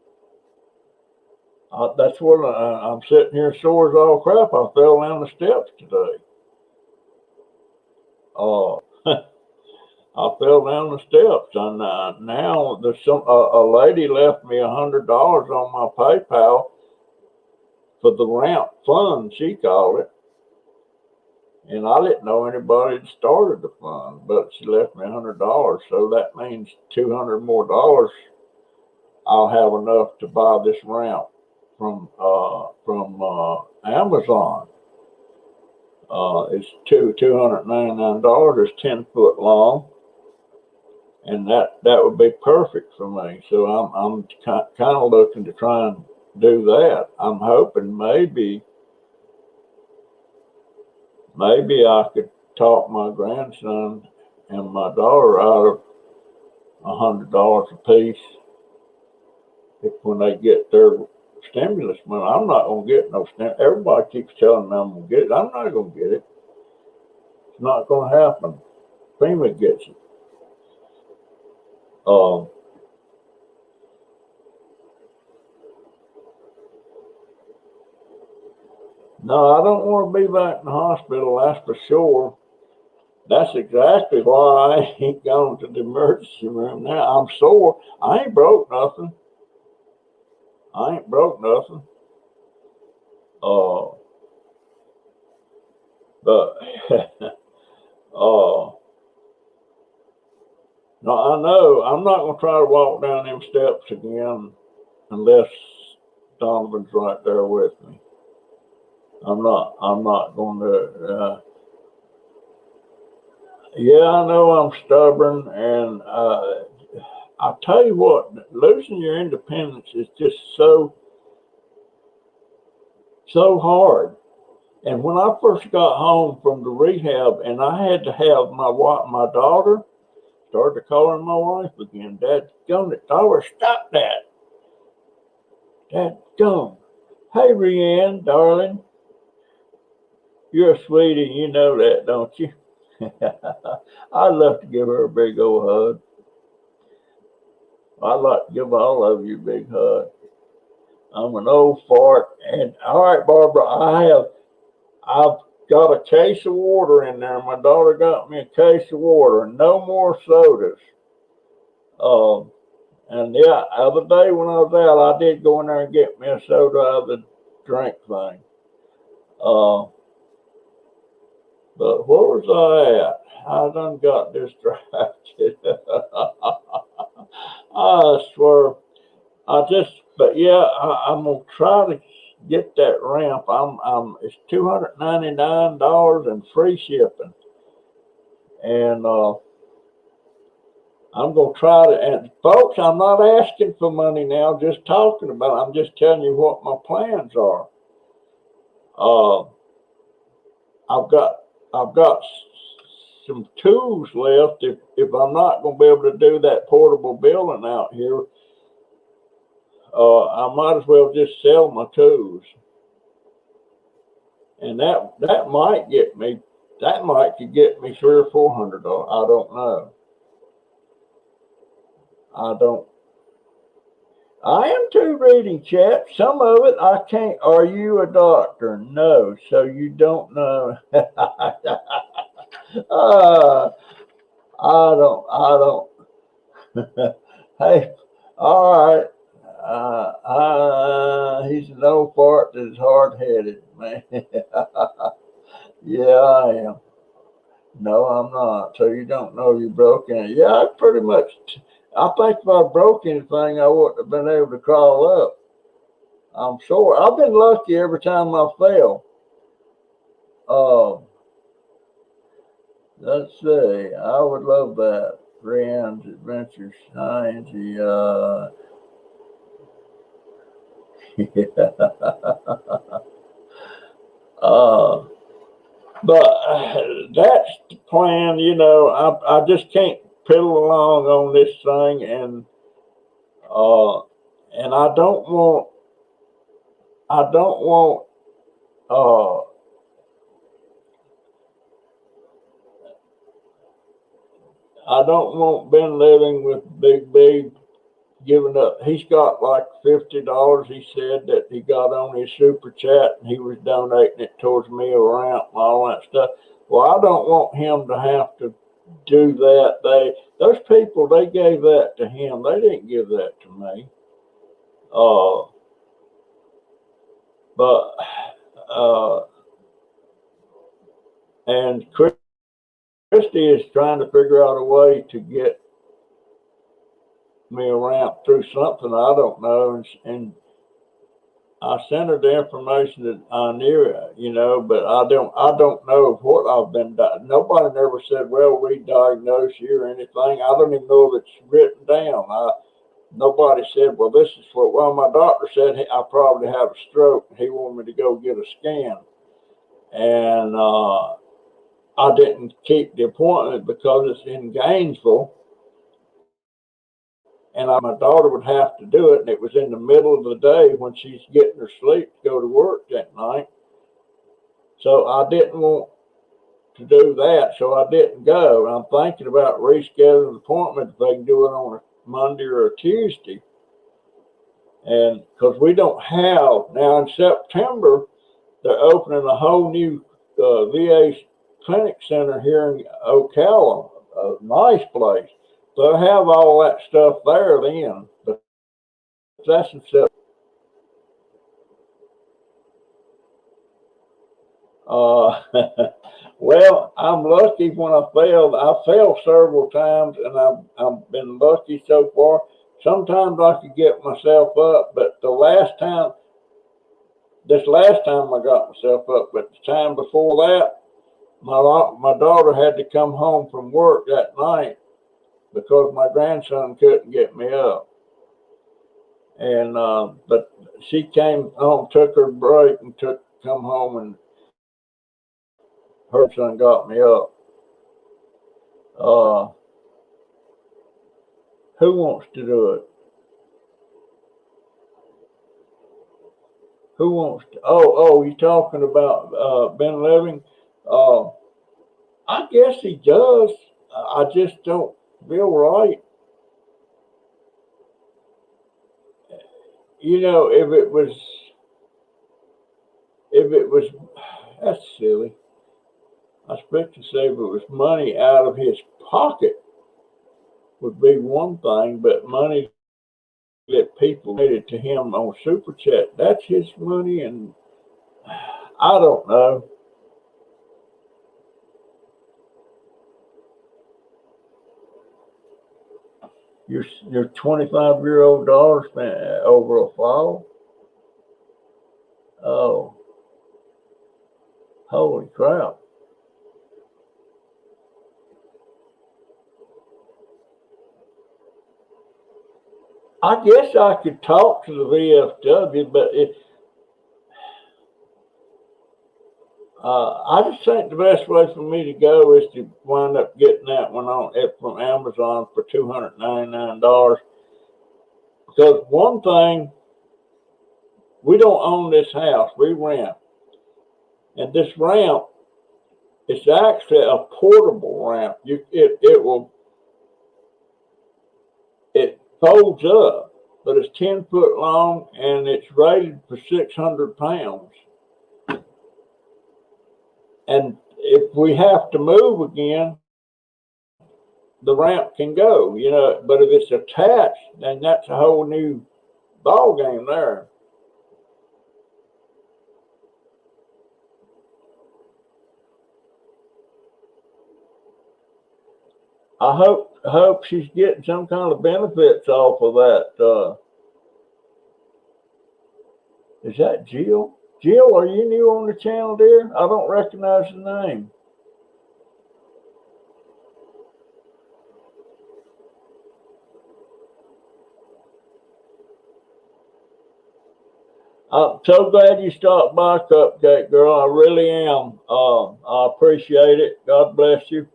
That's what I'm sitting here sore as all crap. I fell down the steps today. I fell down the steps, and now there's a lady left me $100 on my PayPal for the ramp fund, she called it. And I didn't know anybody had started the fund, but she left me $100, so that means $200 more. I'll have enough to buy this ramp from Amazon. It's $299. It's 10 foot long, and that would be perfect for me. So I'm kind of looking to try and do that. I'm hoping maybe I could talk my grandson and my daughter out of $100 a piece if when they get their stimulus money. I'm not gonna get no stimulus. Everybody keeps telling me I'm gonna get it. I'm not gonna get it. It's not gonna happen. FEMA gets it. Um, no, I don't want to be back in the hospital. That's for sure. That's exactly why I ain't going to the emergency room now. I'm sore. I ain't broke nothing. I ain't broke nothing. Uh, but no, I know I'm not gonna try to walk down them steps again unless Donovan's right there with me. I'm not. I'm not going to. Yeah, I know I'm stubborn, and I'll tell you what, losing your independence is just so hard. And when I first got home from the rehab, and I had to have my daughter started calling my wife again. Dad, gone it, daughter, stop that. Dad, gone. Hey, Rianne, darling, you're a sweetie. You know that, don't you? I'd love to give her a big old hug. I'd like to give all of you a big hug. I'm an old fart. And all right, Barbara, I've got a case of water in there. My daughter got me a case of water. No more sodas. Um, and yeah, the other day when I was out, I did go in there and get me a soda out of the drink thing. Uh, but where was I at? I done got distracted. I swear. But yeah, I'm gonna try to get that ramp. It's $299 and free shipping, and I'm gonna try to. And folks, I'm not asking for money now. Just talking about it. I'm just telling you what my plans are. Uh, I've got some tools left. If I'm not gonna be able to do that portable building out here, I might as well just sell my tools, and that might get me. That might could get me $300 or $400. I don't know. I don't. I am too reading, chat. Some of it I can't. Are you a doctor? No, so you don't know. uh, I don't. I don't. Hey, all right. He's an old fart that's hard headed, man. Yeah, I am. No, I'm not. So you don't know you broke in. Yeah, I pretty much. I think if I broke anything, I wouldn't have been able to crawl up. I'm sure. I've been lucky every time I fell. Uh, let's see. I would love that. Friends, adventures, science. Yeah. uh, but that's the plan. I just can't piddle along on this thing, uh, and I don't want, uh, I don't want Ben living with Big B giving up. He's got like $50. He said that he got on his super chat and he was donating it towards me a ramp and all that stuff. Well, I don't want him to have to do that. Those people, they gave that to him. They didn't give that to me. Uh, but and Christy is trying to figure out a way to get me a ramp through something I don't know, and I sent her the information that I knew, but I don't know what I've been. Nobody never said, "Well, we diagnosed you" or anything. I don't even know if it's written down. nobody said, well, this is what, well, my doctor said I probably have a stroke. He wanted me to go get a scan. And I didn't keep the appointment because it's in Gainesville. And my daughter would have to do it. And it was in the middle of the day when she's getting her sleep to go to work that night. So I didn't want to do that. So I didn't go. And I'm thinking about rescheduling an appointment if they can do it on a Monday or a Tuesday. And because we don't have, now in September, they're opening a whole new VA clinic center here in Ocala, a nice place. They'll have all that stuff there then, but that's in September. Well, I'm lucky when I failed. I failed several times, and I've been lucky so far. Sometimes I could get myself up, but this last time I got myself up, but the time before that, my daughter had to come home from work that night because my grandson couldn't get me up. And but she came home, took her break, and come home, and her son got me up. Uh, who wants to do it? Who wants to? Oh, you talking about Ben Living? Uh, I guess he does. I just don't feel right. You know, if it was, that's silly. I expect to say if it was money out of his pocket would be one thing, but money that people donated to him on Super Chat, that's his money, and I don't know. Your 25-year-old daughter spent over a fall. Oh, holy crap! I guess I could talk to the VFW, but I just think the best way for me to go is to wind up getting that one on it from Amazon for $299. Because one thing, we don't own this house; we rent, and this ramp is actually a portable ramp. It folds up, but it's 10 foot long and it's rated for 600 pounds. And if we have to move again, the ramp can go, you know. But if it's attached, then that's a whole new ball game there. I hope she's getting some kind of benefits off of that. Is that Jill? Jill, are you new on the channel, dear? I don't recognize the name. I'm so glad you stopped by, Cupcake Girl. I really am. I appreciate it. God bless you.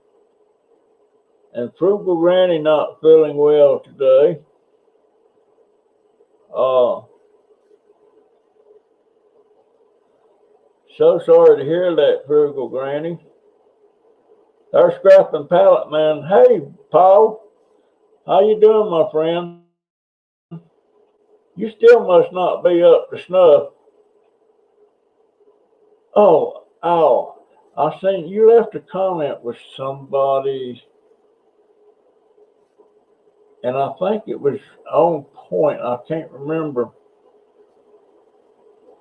And Frugal Granny not feeling well today. Uh, so sorry to hear that, Frugal Granny. Our scrapping pallet man. Hey, Paul. How you doing, my friend? You still must not be up to snuff. Oh, I seen you left a comment with somebody, and I think it was on point. I can't remember.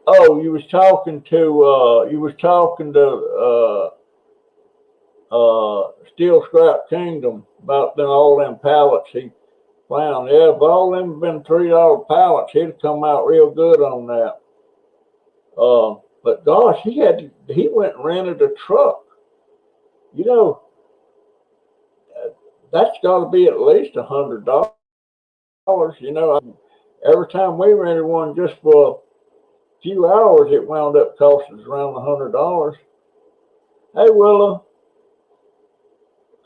Oh, you was talking to Steel Scrap Kingdom about them all them pallets he found. Yeah, if all them been $3 pallets, he'd have come out real good on that. But gosh, he went and rented a truck. You know, that's got to be at least $100 You know, every time we rented one just for a few hours, it wound up costing us around $100. Hey, Willa,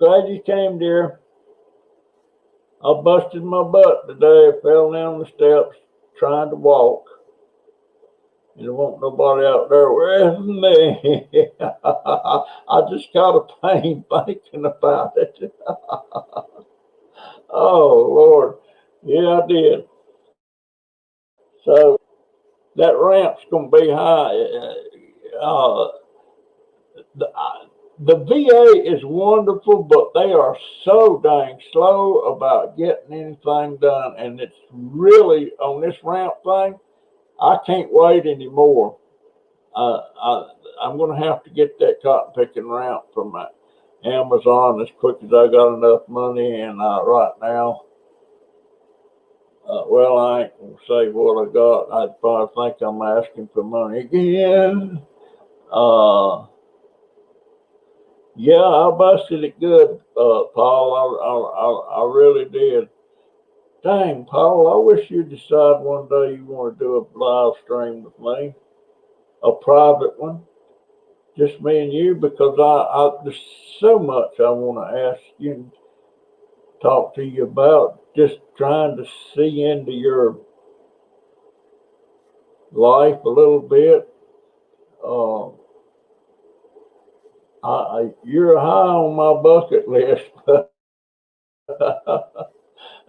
glad you came, dear. I busted my butt today. I fell down the steps trying to walk. And there won't nobody out there with me. I just got a pain thinking about it. Oh, Lord. Yeah, I did. So that ramp's going to be high. The, the VA is wonderful, but they are so dang slow about getting anything done. And it's really, on this ramp thing, I can't wait anymore. I'm going to have to get that cotton picking ramp from Amazon as quick as I got enough money. And right now, well, I ain't going to say what I got. I'd probably think I'm asking for money again. Yeah, I busted it good, Paul. I really did. Dang, Paul, I wish you'd decide one day you want to do a live stream with me, a private one, just me and you, because there's so much I want to ask you and talk to you about. Just trying to see into your life a little bit. Uh, you're high on my bucket list,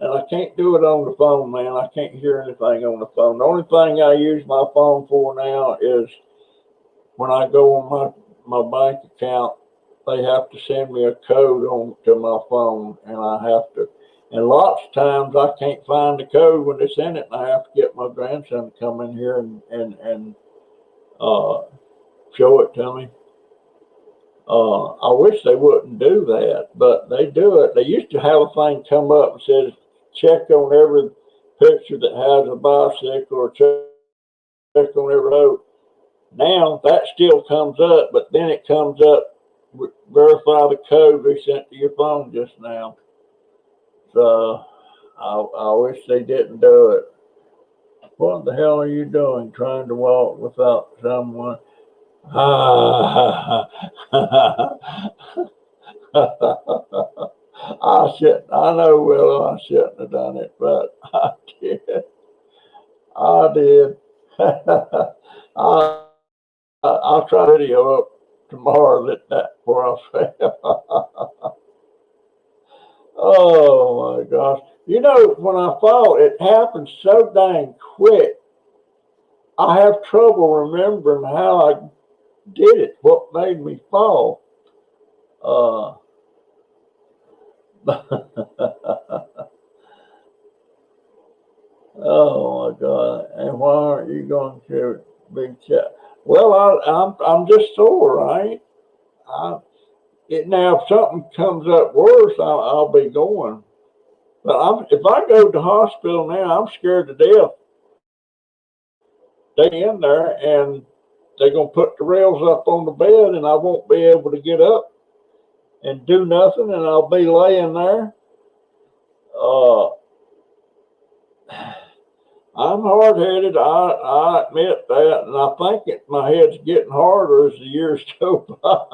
and I can't do it on the phone, man. I can't hear anything on the phone. The only thing I use my phone for now is when I go on my bank account, they have to send me a code on to my phone, and I have to. And lots of times I can't find the code when they send it, and I have to get my grandson to come in here and show it to me. I wish they wouldn't do that, but they do it. They used to have a thing come up and says, check on every picture that has a bicycle or check on every boat. Now that still comes up, but then it comes up, verify the code they sent to your phone just now. So I wish they didn't do it. What the hell are you doing trying to walk without someone? I shouldn't. I know, Willow, I shouldn't have done it, but I did. I did. I'll try to video up tomorrow that where I fell. Oh my gosh! You know, when I fall, it happens so dang quick. I have trouble remembering how I did it. What made me fall? Uh, oh my God! And why aren't you going to be chat? Well, I'm just sore, right? Now if something comes up worse, I'll be going. But if I go to the hospital now, I'm scared to death. They in there and they're gonna put the rails up on the bed, and I won't be able to get up and do nothing, and I'll be laying there. Uh, I'm hard headed. I admit that, and I think my head's getting harder as the years go by.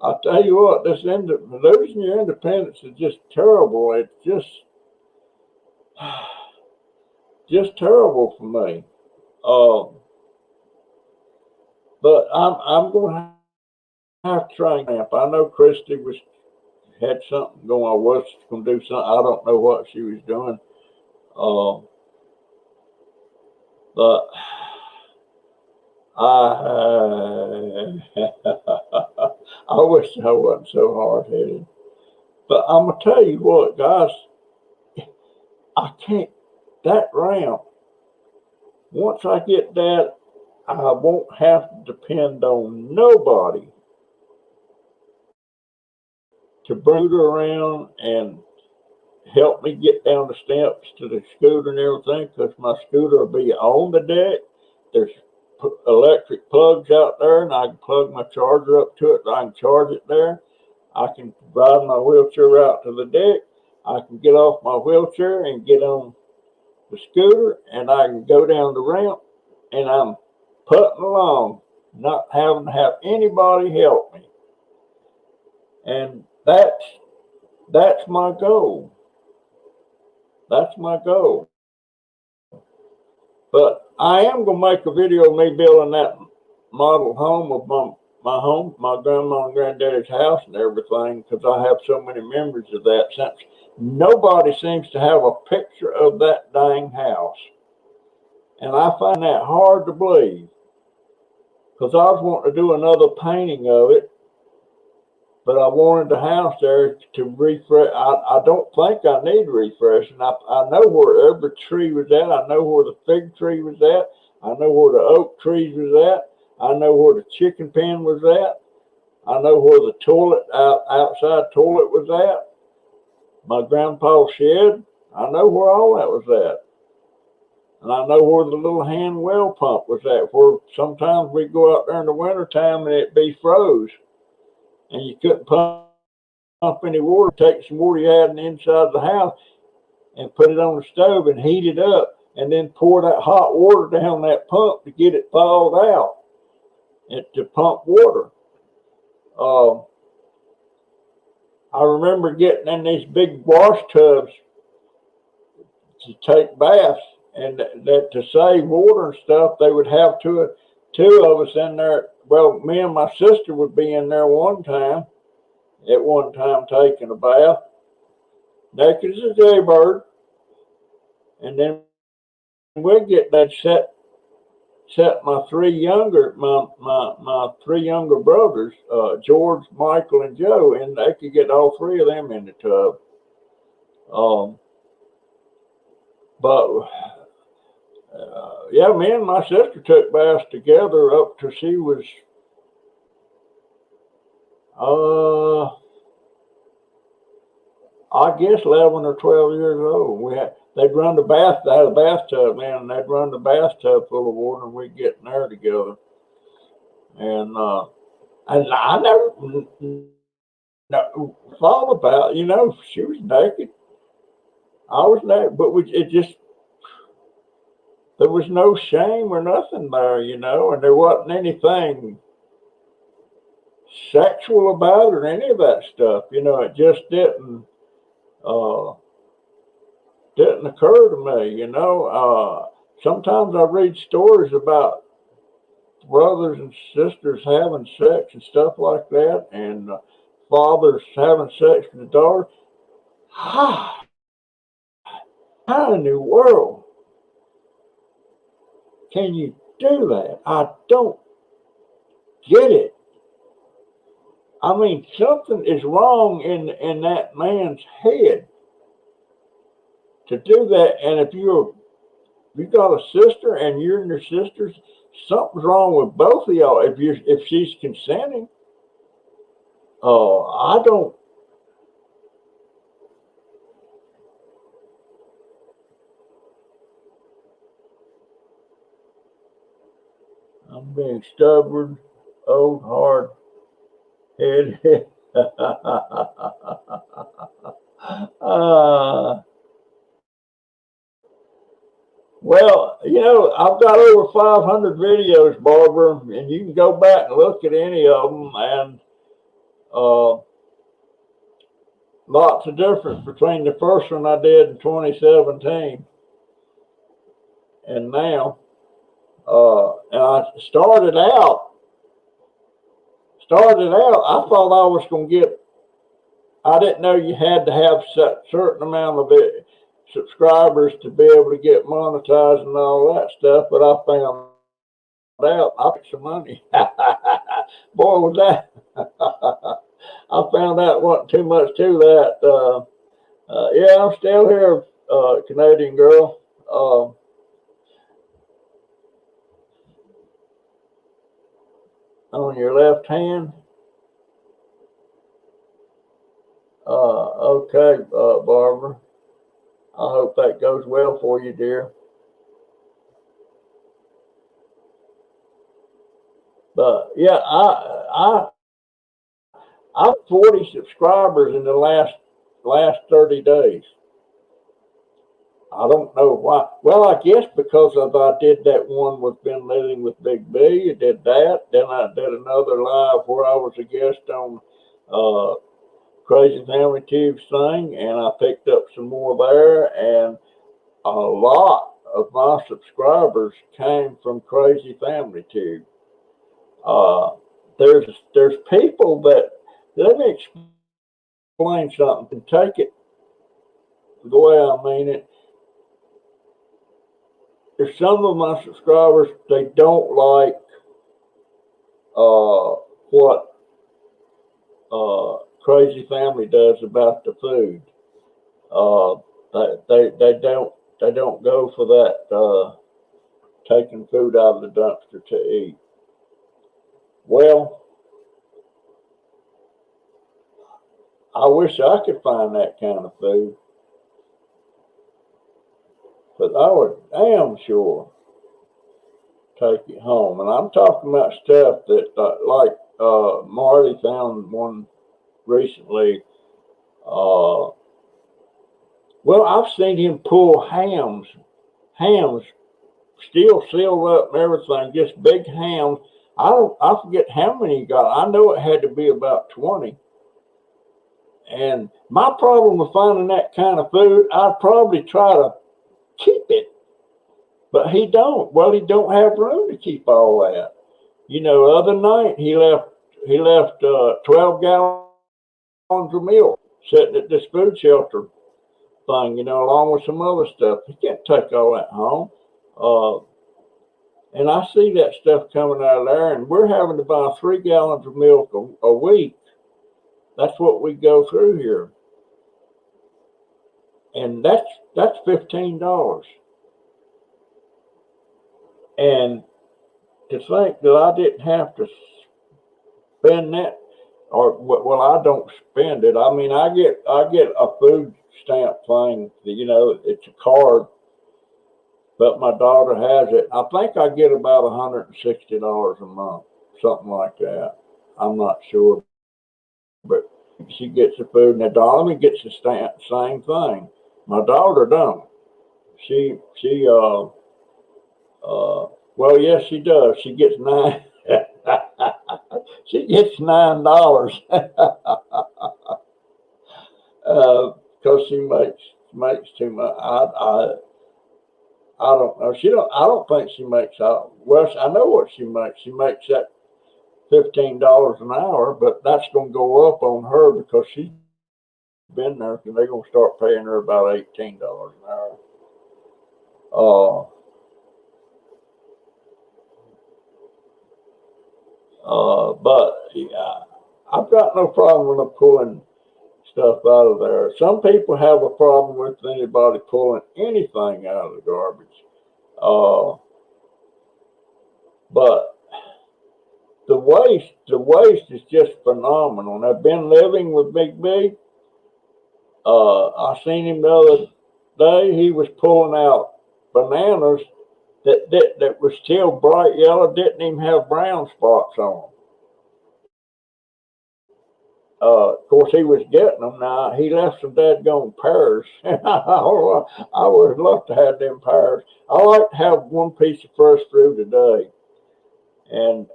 I tell you what, losing your independence is just terrible. It's just terrible for me. But I'm going to have to try and camp. I know Christy had something going. I was going to do something. I don't know what she was doing. But I wish I wasn't so hard headed. But I'm gonna tell you what, guys, I can't. That ramp. Once I get that, I won't have to depend on nobody to bring her around and help me get down the steps to the scooter and everything, because my scooter will be on the deck. There's electric plugs out there, and I can plug my charger up to it. I can charge it there. I can ride my wheelchair out to the deck. I can get off my wheelchair and get on the scooter, and I can go down the ramp, and I'm putting along, not having to have anybody help me. And that's my goal. That's my goal. But I am gonna make a video of me building that model home of my home, my grandma and granddaddy's house and everything, because I have so many memories of that. Since nobody seems to have a picture of that dang house, and I find that hard to believe, because I was wanting to do another painting of it, but I wanted the house there to refresh. I don't think I need refreshing. I know where every tree was at. I know where the fig tree was at. I know where the oak trees was at. I know where the chicken pen was at. I know where the toilet, outside toilet was at. My grandpa's shed. I know where all that was at. And I know where the little hand well pump was at, where sometimes we'd go out there in the wintertime and it'd be froze. And you couldn't pump any water. Take some water you had in the inside of the house and put it on the stove and heat it up, and then pour that hot water down that pump to get it thawed out and to pump water. I remember getting in these big wash tubs to take baths, and that to save water and stuff, they would have two of us in there. Well, me and my sister would be in there at one time taking a bath, naked as a jaybird, and then we'd get that set my three younger brothers, George, Michael, and Joe, and they could get all three of them in the tub. But yeah, me and my sister took baths together up till she was I guess 11 or 12 years old. They'd run the bath, they had a bathtub, man, and they'd run the bathtub full of water, and we'd get in there together. And I never thought about, she was naked, I was naked, but there was no shame or nothing there, and there wasn't anything sexual about it or any of that stuff. It just didn't occur to me. Sometimes I read stories about brothers and sisters having sex and stuff like that, and fathers having sex with the daughter. How in the world can you do that? I don't get it. I mean, something is wrong in that man's head to do that. And if you got a sister and you're and your sisters, something's wrong with both of y'all. If she's consenting, I don't. I'm being stubborn, old, hard headed. Well, I've got over 500 videos, Barbara, and you can go back and look at any of them, and lots of difference between the first one I did in 2017 and now. And I started out, I thought I was going to get, I didn't know you had to have a certain amount of subscribers to be able to get monetized and all that stuff, but I found out I made some money. Boy, was that. I found out wasn't too much to that. Yeah, I'm still here, Canadian girl. On your left hand. Okay, Barbara. I hope that goes well for you, dear. But yeah, I 40 subscribers in the last last 30 days. I don't know why. Well, I guess because of I did that one with Been Living with Big B. I did that. Then I did another live where I was a guest on Crazy Family Tube's thing, and I picked up some more there. And a lot of my subscribers came from Crazy Family Tube. There's people that, let me explain something and take it the way I mean it. There's some of my subscribers, they don't like what Crazy Family does about the food. They don't go for that taking food out of the dumpster to eat. Well, I wish I could find that kind of food, but I would damn sure take it home. And I'm talking about stuff that, like Marty found one recently. Well, I've seen him pull hams still sealed up and everything, just big hams. I forget how many he got. I know it had to be about 20. And my problem with finding that kind of food, I'd probably try to keep it, but he don't. Well, he don't have room to keep all that. You know, other night he left 12 gallons of milk sitting at this food shelter thing, you know, along with some other stuff. He can't take all that home. And I see that stuff coming out of there, and we're having to buy 3 gallons of milk a week. That's what we go through here. And that's $15. And to think that I didn't have to spend that, or well, I don't spend it. I mean, I get a food stamp thing. You know, it's a card, but my daughter has it. I think I get about $160 a month, something like that. I'm not sure, but she gets the food, and the Donovan gets the same thing. My daughter don't. She well, yes, she does. She gets nine. She gets $9 because she makes too much. I don't know. I don't think she makes out. Well, I know what she makes. She makes that $15 an hour, but that's going to go up on her because she's been there, and they're going to start paying her about $18 an hour. But yeah, I've got no problem with them pulling stuff out of there. Some people have a problem with anybody pulling anything out of the garbage. But the waste is just phenomenal. And I've been living with Big B. I seen him the other day. He was pulling out bananas that were still bright yellow, didn't even have brown spots on them. Of course, he was getting them. Now, he left some dadgone pears. I would love to have them pears. I like to have one piece of fresh fruit a day. And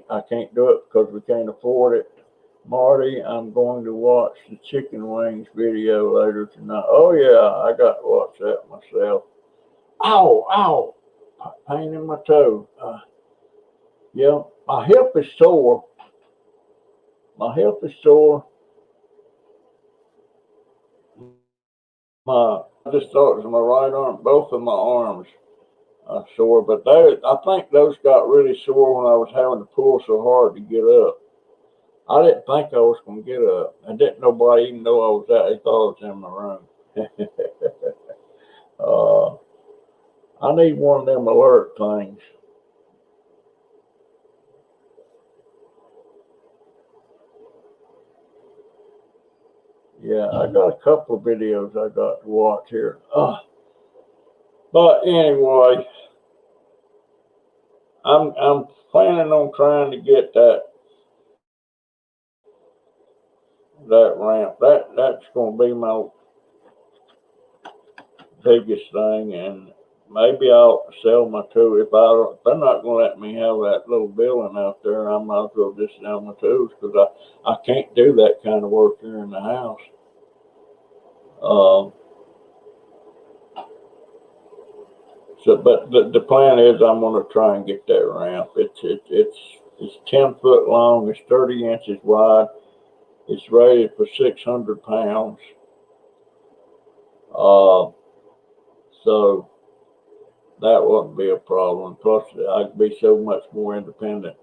I can't do it because we can't afford it. Marty, I'm going to watch the chicken wings video later tonight. Oh, yeah, I got to watch that myself. Ow, pain in my toe. Yeah, my hip is sore. I just thought it was my right arm, both of my arms sore, but I think those got really sore when I was having to pull so hard to get up. I didn't think I was going to get up. And didn't nobody even know I was out. They thought I was in my room. I need one of them alert things. Yeah, I got a couple of videos I got to watch here. But anyway, I'm planning on trying to get that that ramp. That's going to be my biggest thing, and maybe I'll sell my tools. If they're not going to let me have that little building out there, I might as well just sell my tools because I can't do that kind of work here in the house. Um, but the plan is I'm going to try and get that ramp. It's 10 foot long. It's 30 inches wide. It's rated for 600 pounds. So that wouldn't be a problem. Plus, I'd be so much more independent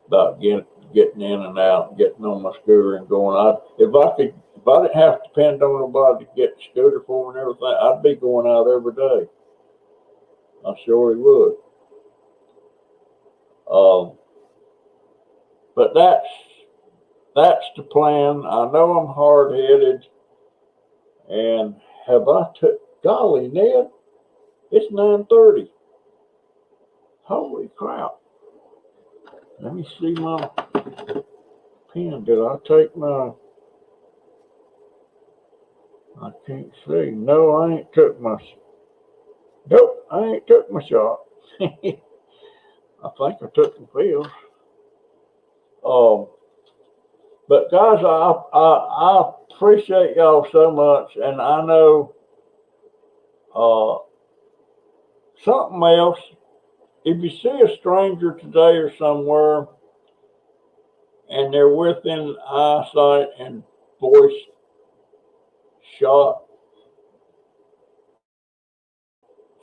about getting in and out, getting on my scooter and going. If I didn't have to depend on nobody to get the scooter for me and everything, I'd be going out every day. I surely would. But that's the plan. I know I'm hard headed, and have I took? Golly, Ned, it's 9:30. Holy crap! Let me see my pen. Did I take my? I can't see. No, I ain't took my. Nope, I ain't took my shot. I think I took the pills. But guys, I appreciate y'all so much, and I know something else. If you see a stranger today or somewhere, and they're within eyesight and voice shot,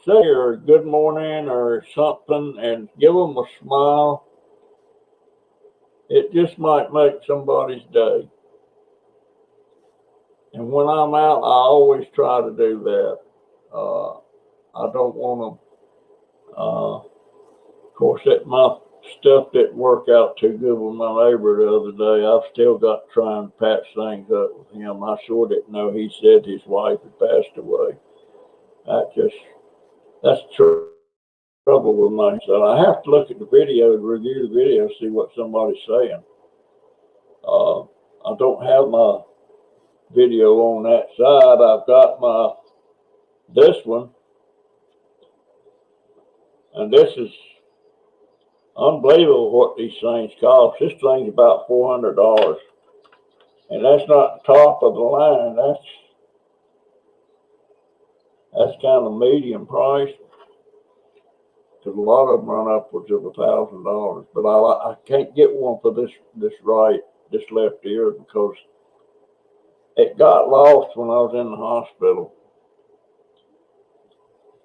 say or good morning or something, and give them a smile. It just might make somebody's day. And when I'm out, I always try to do that. I don't want to. Of course, that my stuff didn't work out too good with my neighbor the other day. I've still got to try and patch things up with him. I sure didn't know he said his wife had passed away. That's trouble with my son. I have to look at the video and review the video, see what somebody's saying. I don't have my video on that side. I've got this one, and this is unbelievable what these things cost. This thing's about $400, and that's not the top of the line. That's kind of medium price. Because a lot of them run upwards of $1,000. But I can't get one for this left ear because it got lost when I was in the hospital.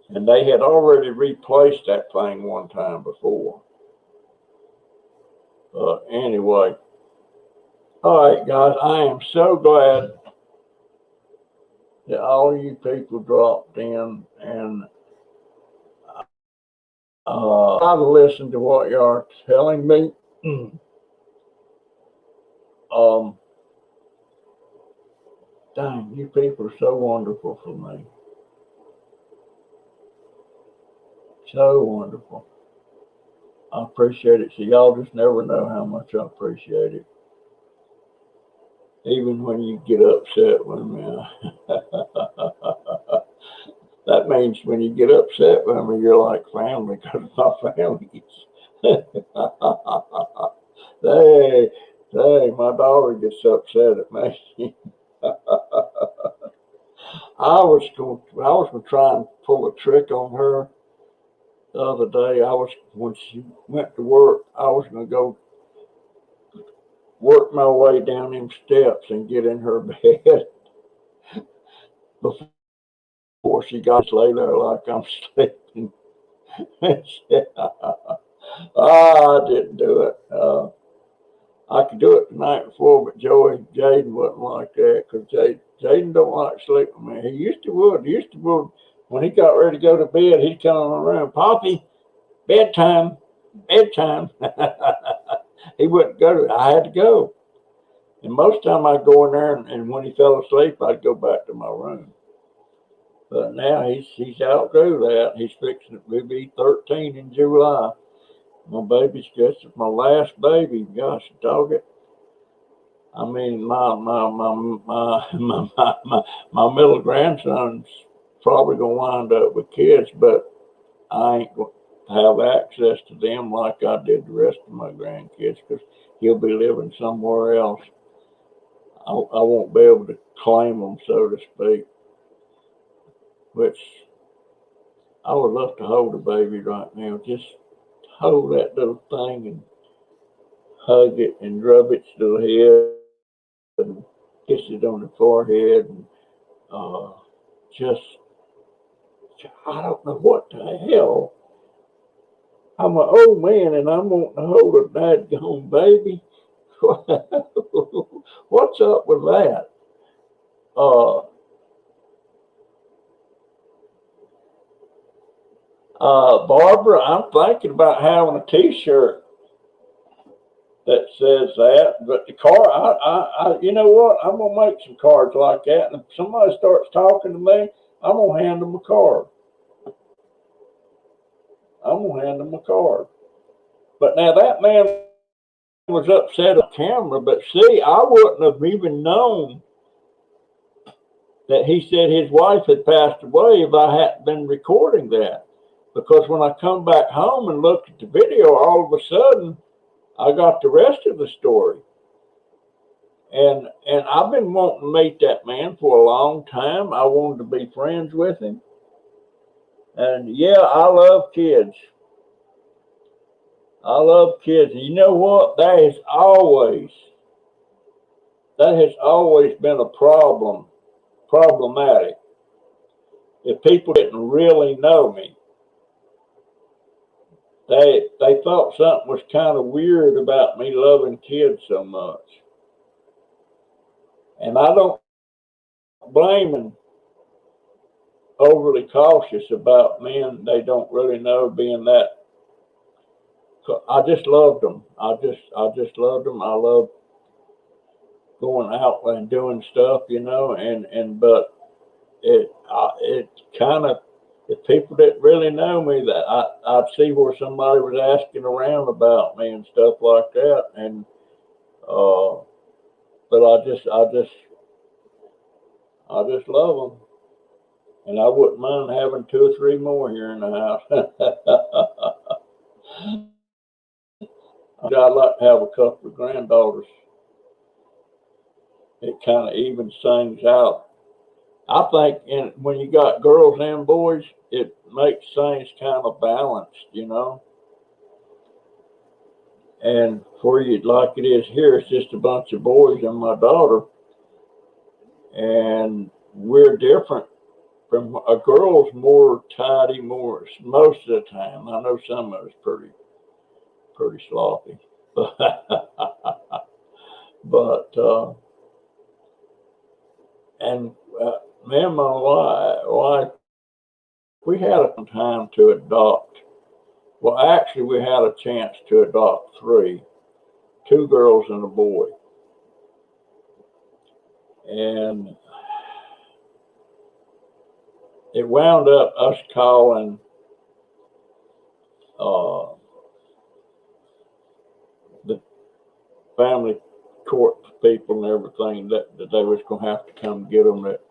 And they had already replaced that thing one time before. Anyway. All right, guys, I am so glad that all you people dropped in and try to listen to what you are telling me. Dang, you people are so wonderful for me. So wonderful. I appreciate it. So y'all just never know how much I appreciate it. Even when you get upset with me. That means when you get upset with me, you're like family because my family. Hey, my daughter gets upset at me. I was going to try and pull a trick on her the other day. When she went to work, I was going to go work my way down them steps and get in her bed before she got to lay there like I'm sleeping. I didn't do it. I could do it the night before, but Jaden wasn't like that because Jaden don't like sleeping with me. He used to would. When he got ready to go to bed, he'd come around, Poppy, bedtime. He wouldn't go to it. I had to go. And most time I'd go in there, and when he fell asleep, I'd go back to my room. But now he's outgrew that. He's fixing to be 13 in July. My baby's just my last baby. Gosh, dog it. I mean, my middle grandson's probably gonna wind up with kids, but I ain't going to have access to them like I did the rest of my grandkids because he'll be living somewhere else. I won't be able to claim them, so to speak. Which I would love to hold a baby right now. Just hold that little thing and hug it and rub its little head and kiss it on the forehead and uh, just I don't know what the hell. I'm an old man and I'm wanting to hold a dadgone baby. What's up with that? Uh, Barbara, I'm thinking about having a T-shirt that says that. But the car, you know what? I'm gonna make some cards like that. And if somebody starts talking to me, I'm gonna hand them a card. I'm gonna hand them a card. But now that man was upset on camera. But see, I wouldn't have even known that he said his wife had passed away if I hadn't been recording that. Because when I come back home and looked at the video, all of a sudden I got the rest of the story. And I've been wanting to meet that man for a long time. I wanted to be friends with him. And yeah, I love kids. I love kids. And you know what? That has always been a problematic. If people didn't really know me, they thought something was kind of weird about me loving kids so much. And I don't blame them overly cautious about men they don't really know being that. I just loved them. I just loved them. I love going out and doing stuff, but it kind of, if people didn't really know me, that I'd see where somebody was asking around about me and stuff like that, and uh, but I just love them, and I wouldn't mind having two or three more here in the house. I'd like to have a couple of granddaughters. It kind of evens things out. I think when you got girls and boys, it makes things kind of balanced. And for you, like it is here, it's just a bunch of boys and my daughter, and we're different. From a girl's more tidy, more most of the time. I know some of it's pretty sloppy, but and me and my wife, we had a time to adopt. Well, actually, we had a chance to adopt three, two girls and a boy, and it wound up us calling uh, the family court people and everything that they was going to have to come get them. That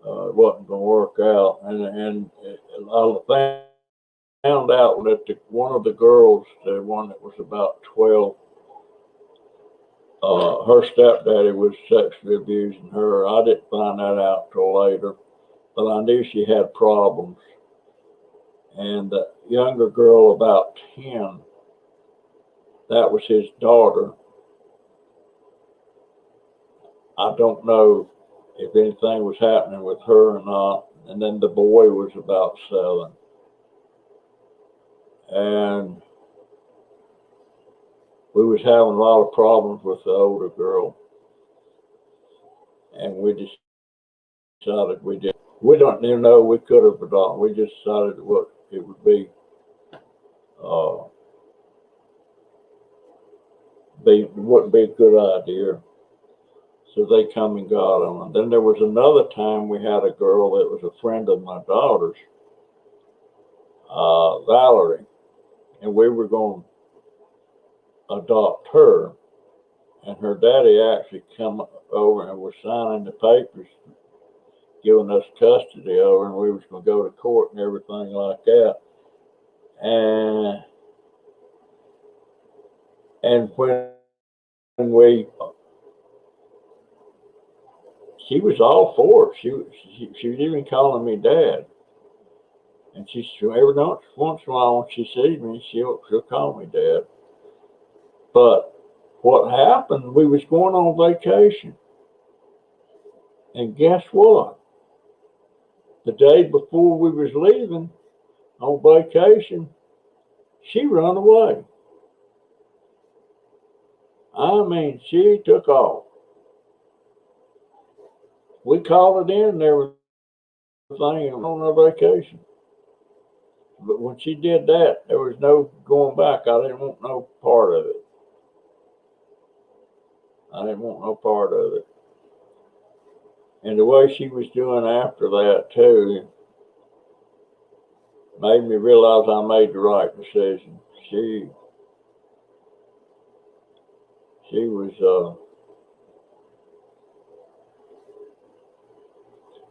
it wasn't going to work out, and I found out that one of the girls, the one that was about 12, her stepdaddy was sexually abusing her. I didn't find that out till later, but I knew she had problems. And the younger girl, about 10, that was his daughter. I don't know if anything was happening with her or not. And then the boy was about 7. And we was having a lot of problems with the older girl. And we decided we don't even know we could have adopted. We just decided what it would uh, wouldn't be a good idea. So they come and got them. And then there was another time we had a girl that was a friend of my daughter's, Valerie, and we were going to adopt her. and her daddy actually come over and was signing the papers, giving us custody over, and we was going to go to court and everything like that. And when she was all for it. She was even calling me dad. And every once in a while when she sees me, she'll call me dad. But what happened, we was going on vacation. And guess what? The day before we was leaving on vacation, she run away. I mean, she took off. We called it in and everything on our vacation. But when she did that, there was no going back. I didn't want no part of it. I didn't want no part of it. And the way she was doing after that, too, made me realize I made the right decision. She was,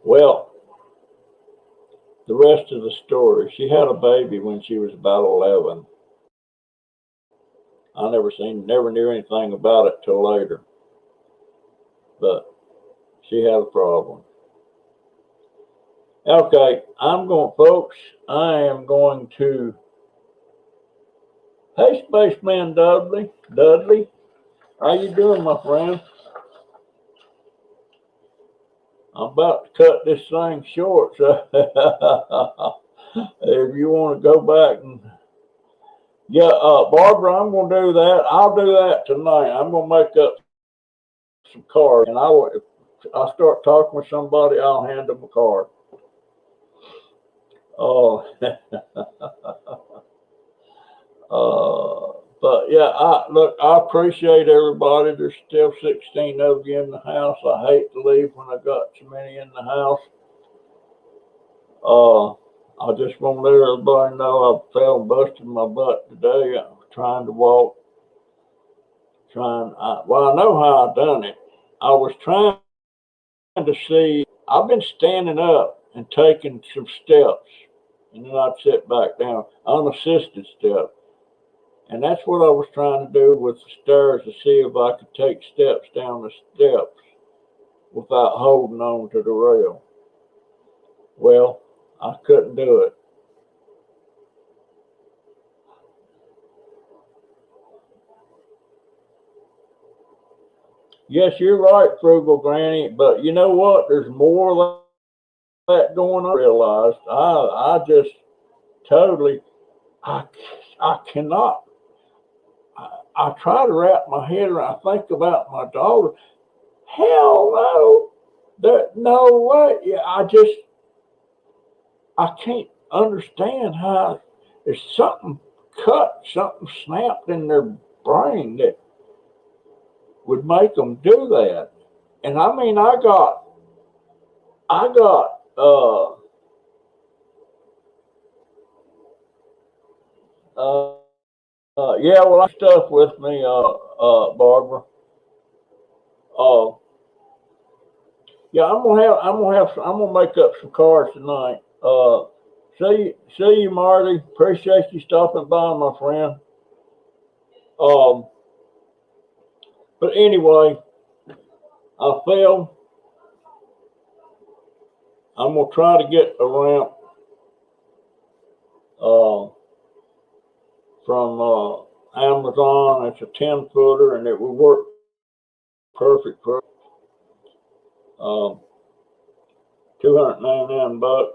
well, the rest of the story, she had a baby when she was about 11. I never knew anything about it till later. But she had a problem. Okay, folks, I am going to, hey, Spaceman Dudley, how you doing, my friend? I'm about to cut this thing short, so if you want to go back and, yeah, Barbara, I'm going to do that. I'll do that tonight. I'm going to make up some cards, and if I start talking with somebody, I'll hand them a card. Oh, but yeah, I appreciate everybody. There's still 16 of you in the house. I hate to leave when I got so many in the house. I just want to let everybody know I fell and busted my butt today. I was trying to walk. Well, I know how I done it. I was trying to see. I've been standing up and taking some steps, and then I'd sit back down, unassisted steps. And that's what I was trying to do with the stairs, to see if I could take steps down the steps without holding on to the rail. Well, I couldn't do it. Yes, you're right, Frugal Granny, but you know what? There's more of that going on. I realized I just totally, I cannot. I try to wrap my head around. I think about my daughter. Hell no, no way. Yeah, I can't understand how there's something something snapped in their brain that would make them do that. And I mean, I got, yeah, well, I stuff with me, Barbara. Uh, yeah, I'm gonna make up some cards tonight. See you, Marty. Appreciate you stopping by, my friend. Um, but anyway, I fell. I'm gonna try to get a ramp from Amazon. It's a 10-footer, and it will work perfect for $299.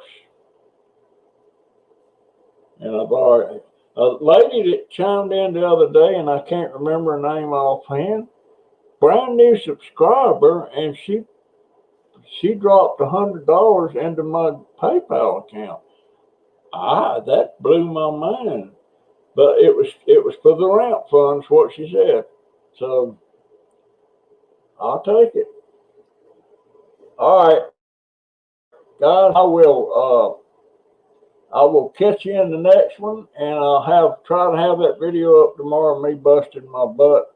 And I've already, a lady that chimed in the other day, and I can't remember her name offhand, brand new subscriber, and she dropped $100 into my PayPal account. That blew my mind. But it was for the ramp funds, what she said. So I'll take it. All right, guys, I will catch you in the next one, and I'll try to have that video up tomorrow of me busting my butt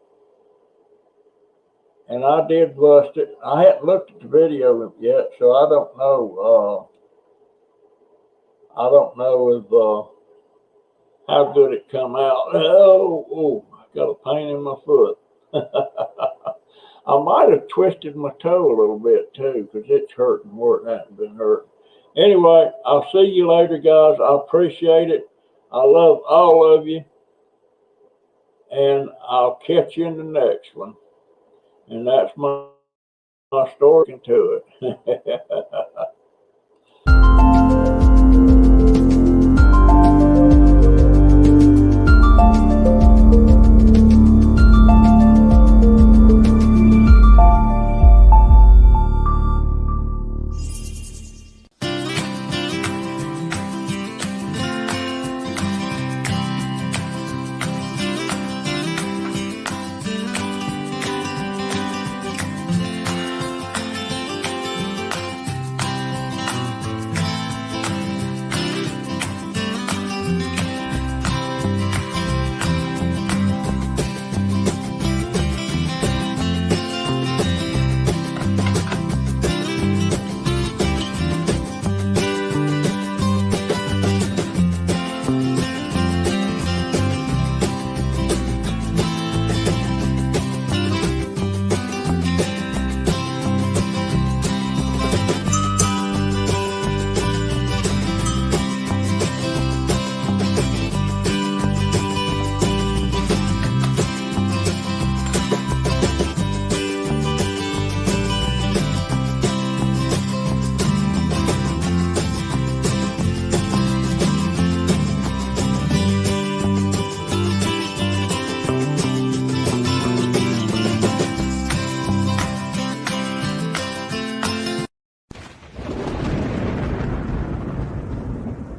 and I did bust it. I hadn't looked at the video yet, so I don't know. I don't know if how good it come out. Oh, I got a pain in my foot. I might have twisted my toe a little bit too, because it's hurting where it hasn't been hurting. Anyway, I'll see you later, guys. I appreciate it. I love all of you, and I'll catch you in the next one. And that's my story to it.